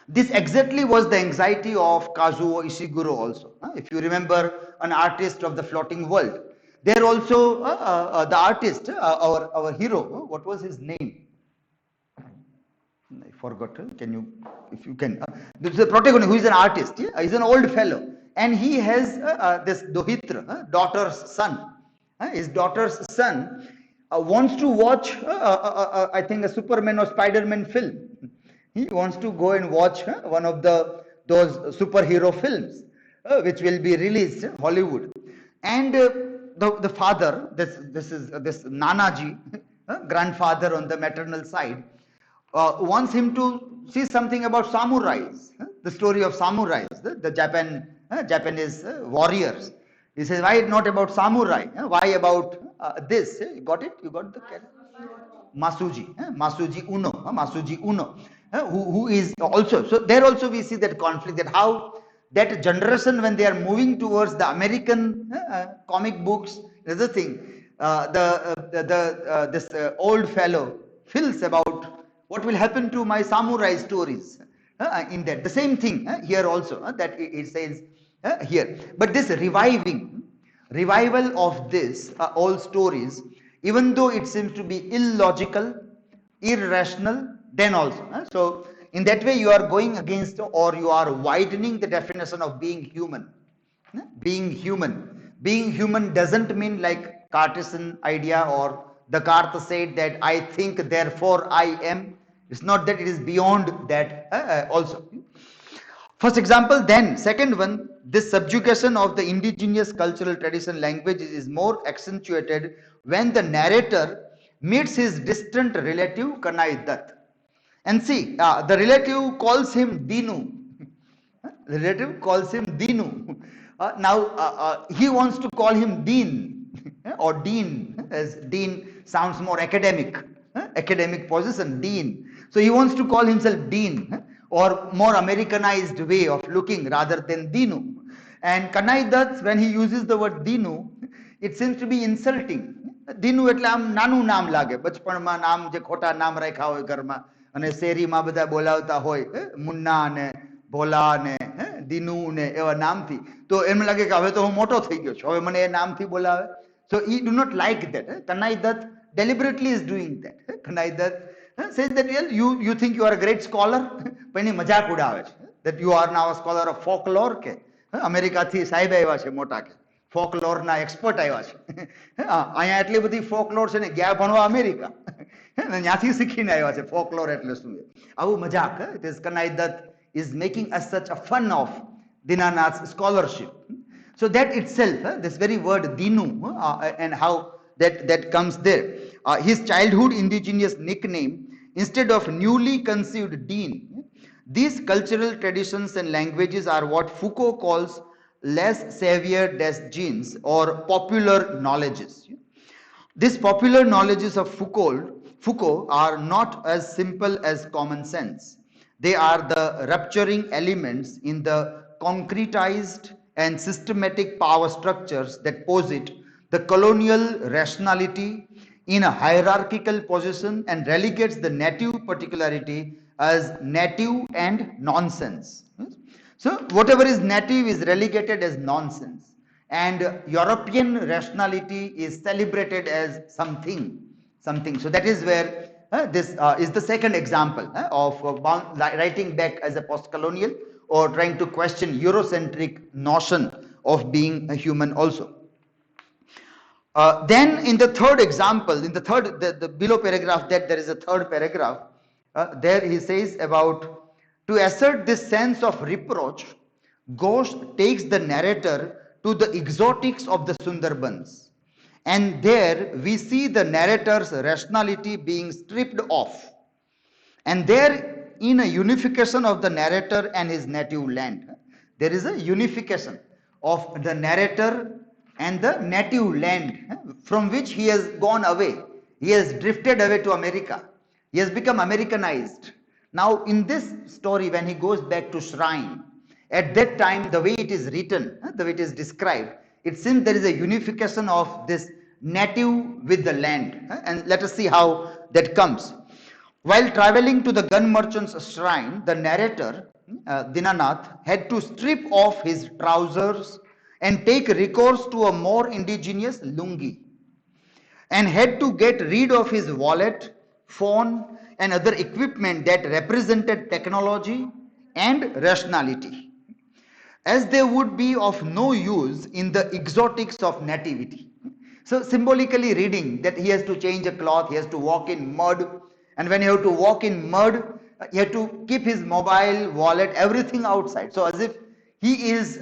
This exactly was the anxiety of Kazuo Ishiguro also. If you remember, an artist of the floating world. There also the artist, our hero, what was his name? I forgot. Can you, if you can, this is the protagonist who is an artist. Yeah? He's an old fellow, and he has this Dohitra, daughter's son. His daughter's son wants to watch, I think, a Superman or Spider-Man film. He wants to go and watch one of those superhero films, which will be released in Hollywood. And the father, this Nanaji, grandfather on the maternal side, wants him to see something about samurais, the story of samurais, the Japanese warriors. He says, why not about samurai? Why about this? You got it? You got the character? Masuji Uno, who is also, so there also we see that conflict, that how that generation, when they are moving towards the American comic books, another thing, this old fellow feels about what will happen to my samurai stories in that. The same thing here also, that it says here. But this revival of this old stories, even though it seems to be illogical, irrational, then also. So in that way you are going against, or you are widening the definition of being human. Being human doesn't mean like Cartesian idea, or Descartes said that I think therefore I am. It's not that, it is beyond that also. First example. Then second one, this subjugation of the indigenous cultural tradition language is more accentuated when the narrator meets his distant relative Kanai Dutt. And see, the relative calls him Dinu. The relative calls him Dinu. Now he wants to call him Dean or Dean, as Dean sounds more academic, academic position, Dean. So he wants to call himself Dean, or more Americanized way of looking rather than Dinu. And Kanai Dutt, when he uses the word Dinu, it seems to be insulting. Dinu એટલે આમ નાનું નામ લાગે, બચપણમાં નામ જે ખોટા નામ રાખ્યા હોય ઘરમાં, અને શેરીમાં બધા બોલાવતા હોય મુન્ના ને ભોલા ને દીનુ ને એવા નામથી, તો એમ લાગે કે હવે તો હું મોટો થઈ ગયો છું, હવે મને એ નામથી બોલાવે. So he do not like that. Kanai Dutt deliberately is doing that. Kanai Dutt says that, well, you think you are a great scholar, પણ એની મજાક ઉડાવે છે, that you are now a scholar of folklore કે અમેરિકાથી સાહેબ આવ્યા છે મોટા કે ફોકલોરના એક્સપર્ટ આવ્યા છે. અહીંયા એટલી બધી ફોકલોર છે ને, ગયા ભણવા અમેરિકા, ત્યાંથી શીખીને આવ્યા છે ફોકલોર એટલે શું. આવું મજાક. This Kanai Dutt is making as such a fun of Dinanath's scholarship. So that itself, this very word Dinu, and how that comes there. His childhood indigenous nickname, instead of newly conceived Dean. These cultural traditions and languages are what Foucault calls les savior des gens, or popular knowledges. These popular knowledges of Foucault are not as simple as common sense. They are the rupturing elements in the concretized and systematic power structures that posit the colonial rationality in a hierarchical position and relegates the native particularity as native and nonsense. So whatever is native is relegated as nonsense, and European rationality is celebrated as something. So that is where this is the second example of writing back as a postcolonial, or trying to question Eurocentric notion of being a human also. Then in the third example, in the third, the below paragraph, that there is a third paragraph, there he says about To assert this sense of reproach, Ghosh takes the narrator to the exotics of the Sundarbans. And there we see the narrator's rationality being stripped off. And there, in a unification of the narrator and his native land, there is a unification of the narrator and the native land from which he has gone away. He has drifted away to America. He has become Americanized. Now, in this story, when he goes back to Shrine, at that time, the way it is written, the way it is described, it seems there is a unification of this native with the land. And let us see how that comes. While traveling to the gun merchant's shrine, the narrator, Dinanath, had to strip off his trousers and take recourse to a more indigenous lungi, and had to get rid of his wallet, phone, and other equipment that represented technology and rationality, as they would be of no use in the exotics of nativity. So symbolically reading that he has to change a cloth, he has to walk in mud, and when you have to walk in mud, you have to keep his mobile, wallet, everything outside. So as if he is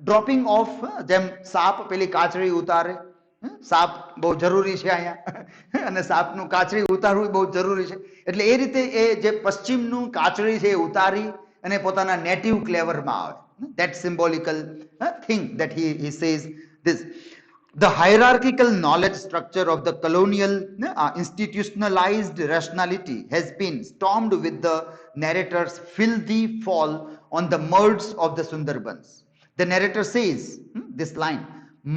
dropping off them sap peli kachri utare. સાપ બહુ જરૂરી છે અહીંયા અને સાપનું કાચરી ઉતારવું બહુ જરૂરી છે એટલે એ રીતે એ જે પશ્ચિમનું કાચરી છે એ ઉતારી અને પોતાના નેટિવ ક્લેવરમાં આવે. That symbolical thing that he says this. The hierarchical knowledge structure of the colonial institutionalized rationality has been stormed with the narrator's filthy fall on the muds of the Sundarbans. The narrator says this line,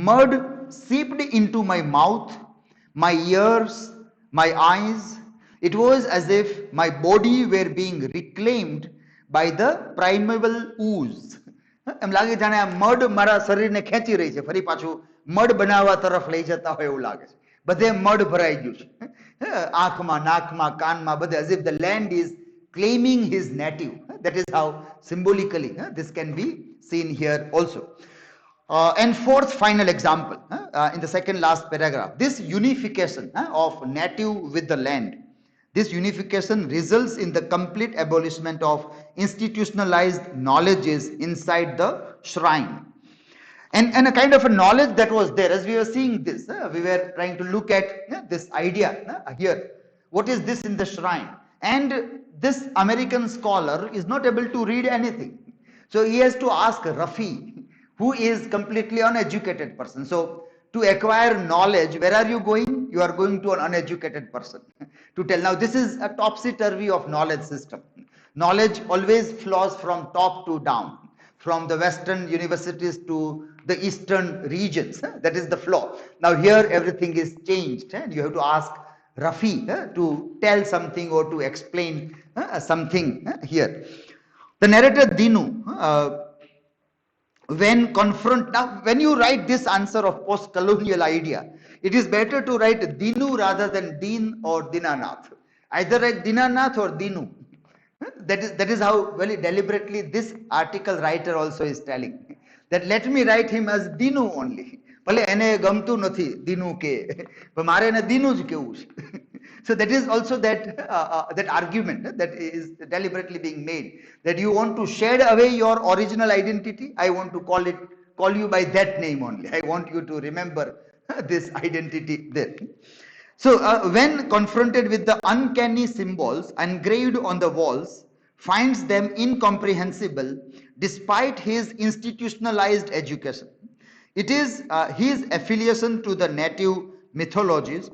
"Mud seeped into my mouth, my ears, my eyes. It was as if my body were being reclaimed by the primeval ooze." એમ લાગે જાણે આ mud મારા શરીરને ખેંચી રહી છે, ફરી પાછું મડ બનાવવા તરફ લઈ જતા હોય એવું લાગે છે. બધે મડ ભરાઈ ગયું છે, આંખમાં, નાકમાં, કાનમાં, બધે, as if the land is claiming his native. That is how symbolically this can be seen here also. And fourth final example, in the second last paragraph, this unification of native with the land, this unification results in the complete abolishment of institutionalized knowledges inside the shrine. And a kind of a knowledge that was there, as we were seeing this, we were trying to look at this idea here. What is this in the shrine? And this American scholar is not able to read anything. So he has to ask Rafi, who is completely uneducated person. So to acquire knowledge, where are you going? You are going to an uneducated person to tell. Now this is a topsy-turvy of knowledge system. Knowledge always flows from top to down, from the western universities to the eastern regions. That is the flow. Now here everything is changed, and you have to ask Rafi to tell something or to explain something here. The narrator Dinu, when you write this answer of post-colonial idea, it is better to write Dinu rather than Din or Dinanath. Either write Dinanath or Dinu. That is how very deliberately this article writer also is telling, that let me write him as Dinu only. ભલે એને ગમતું નથી દીનુ કે, પણ મારે એને દીનુ જ કહેવું છે. So that is also that argument that is deliberately being made, that you want to shed away your original identity. I want to call you by that name only. I want you to remember this identity there. So when confronted with the uncanny symbols engraved on the walls, finds them incomprehensible despite his institutionalized education. It is his affiliation to the native mythologies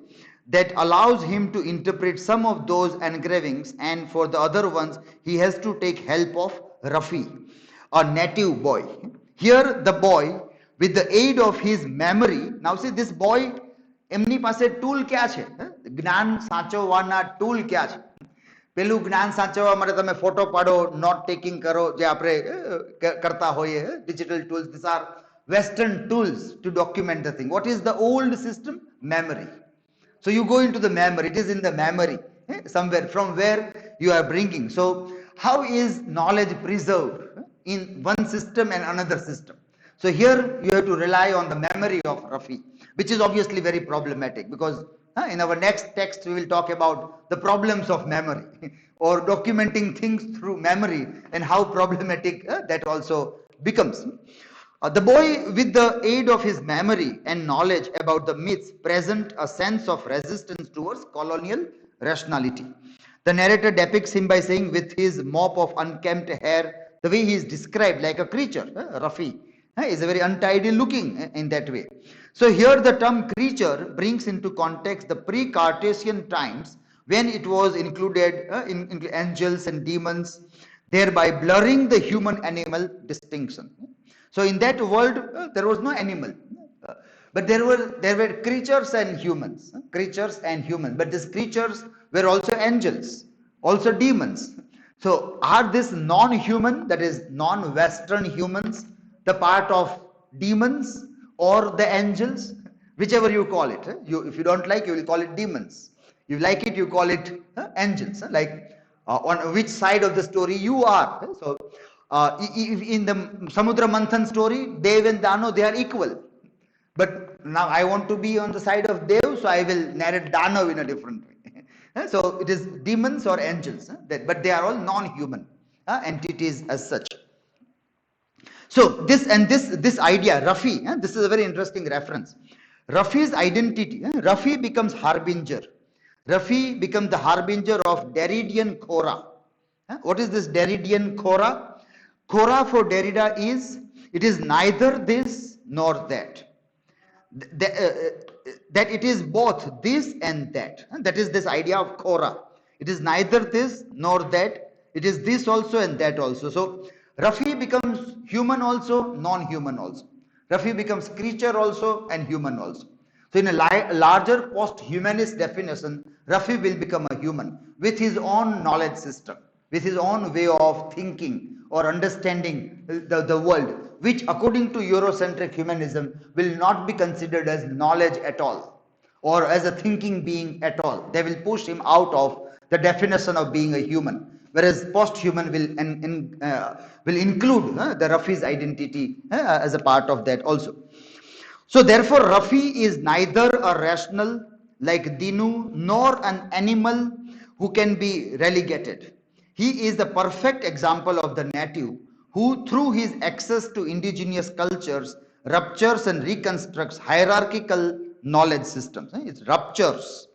that allows him to interpret some of those engravings, and for the other ones he has to take help of Rafi, a native boy. Here the boy, with the aid of his memory, now see this boy, એમની પાસે tool ક્યા છે? જ્ઞાન સાચવવાના tool ક્યા છે? પેલું જ્ઞાન સાચવવા માટે તમે ફોટો પાડો, નોટ ટેકિંગ કરો, જે આપણે કરતા હોઈએ, digital tools. These are Western tools to document the thing. What is the old system? Memory. So you go into the memory. It is in the memory somewhere from where you are bringing. So how is knowledge preserved in one system and another system? So here you have to rely on the memory of Rafi, which is obviously very problematic, because In our next text, we will talk about the problems of memory or documenting things through memory and how problematic that also becomes. The boy, with the aid of his memory and knowledge about the myths, present a sense of resistance towards colonial rationality. The narrator depicts him by saying, with his mop of unkempt hair, the way he is described like a creature, Rafi, is a very untidy looking in that way. So here the term creature brings into context the pre-Cartesian times when it was included in angels and demons, thereby blurring the human-animal distinction. So in that world, there was no animal, but there were creatures and humans, creatures and humans. But these creatures were also angels, also demons. So are these non-human, that is non-Western humans, the part of demons or the angels, whichever you call it? If you don't like, you will call it demons. You like it, you call it angels. Like on which side of the story you are. So in the Samudra Manthan story, Dev and Dano, they are equal. But now I want to be on the side of Dev, so I will narrate Dano in a different way. So it is demons or angels, but they are all non-human entities as such. So this idea, Rafi, this is a very interesting reference. Rafi's identity, Rafi becomes harbinger. Rafi becomes the harbinger of Derridian Khora. What is this Derridian Khora? Khora for Derrida is, it is neither this nor that. That it is both this and that. That is this idea of Khora. It is neither this nor that. It is this also and that also. So Rafi becomes human also, non-human also. Rafi becomes creature also and human also. So in a larger post-humanist definition, Rafi will become a human with his own knowledge system, with his own way of thinking or understanding the world, which according to Eurocentric humanism will not be considered as knowledge at all or as a thinking being at all. They will push him out of the definition of being a human, whereas post-human will include the Rafi's identity as a part of that also. So therefore Rafi is neither a rational like Dinu nor an animal who can be relegated. He is the perfect example of the native who, through his access to indigenous cultures, ruptures and reconstructs hierarchical knowledge systems. It ruptures,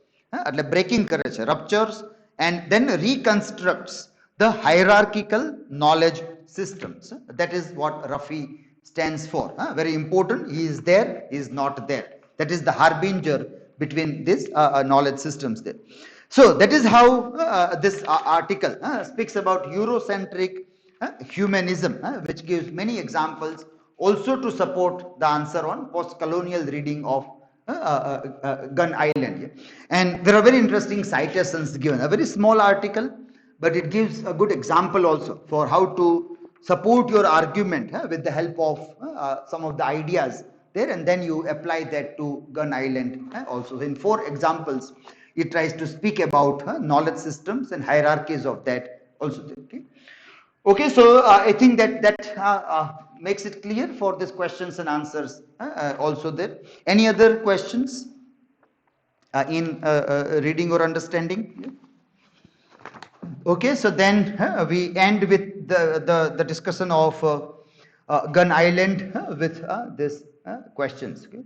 breaking courage, ruptures and then reconstructs the hierarchical knowledge systems. That is what Rafi stands for. Very important. He is there, he is not there. That is the harbinger between these knowledge systems there. So that is how this article speaks about Eurocentric humanism, which gives many examples also to support the answer on post-colonial reading of Gun Island. And there are very interesting citations given. A very small article, but it gives a good example also for how to support your argument with the help of some of the ideas there, and then you apply that to Gun Island also. In 4 examples, it tries to speak about knowledge systems and hierarchies of that also. Okay, so I think that makes it clear for these questions and answers also there. Any other questions in reading or understanding? Okay, so then we end with the discussion of Gun Island with these questions. Okay?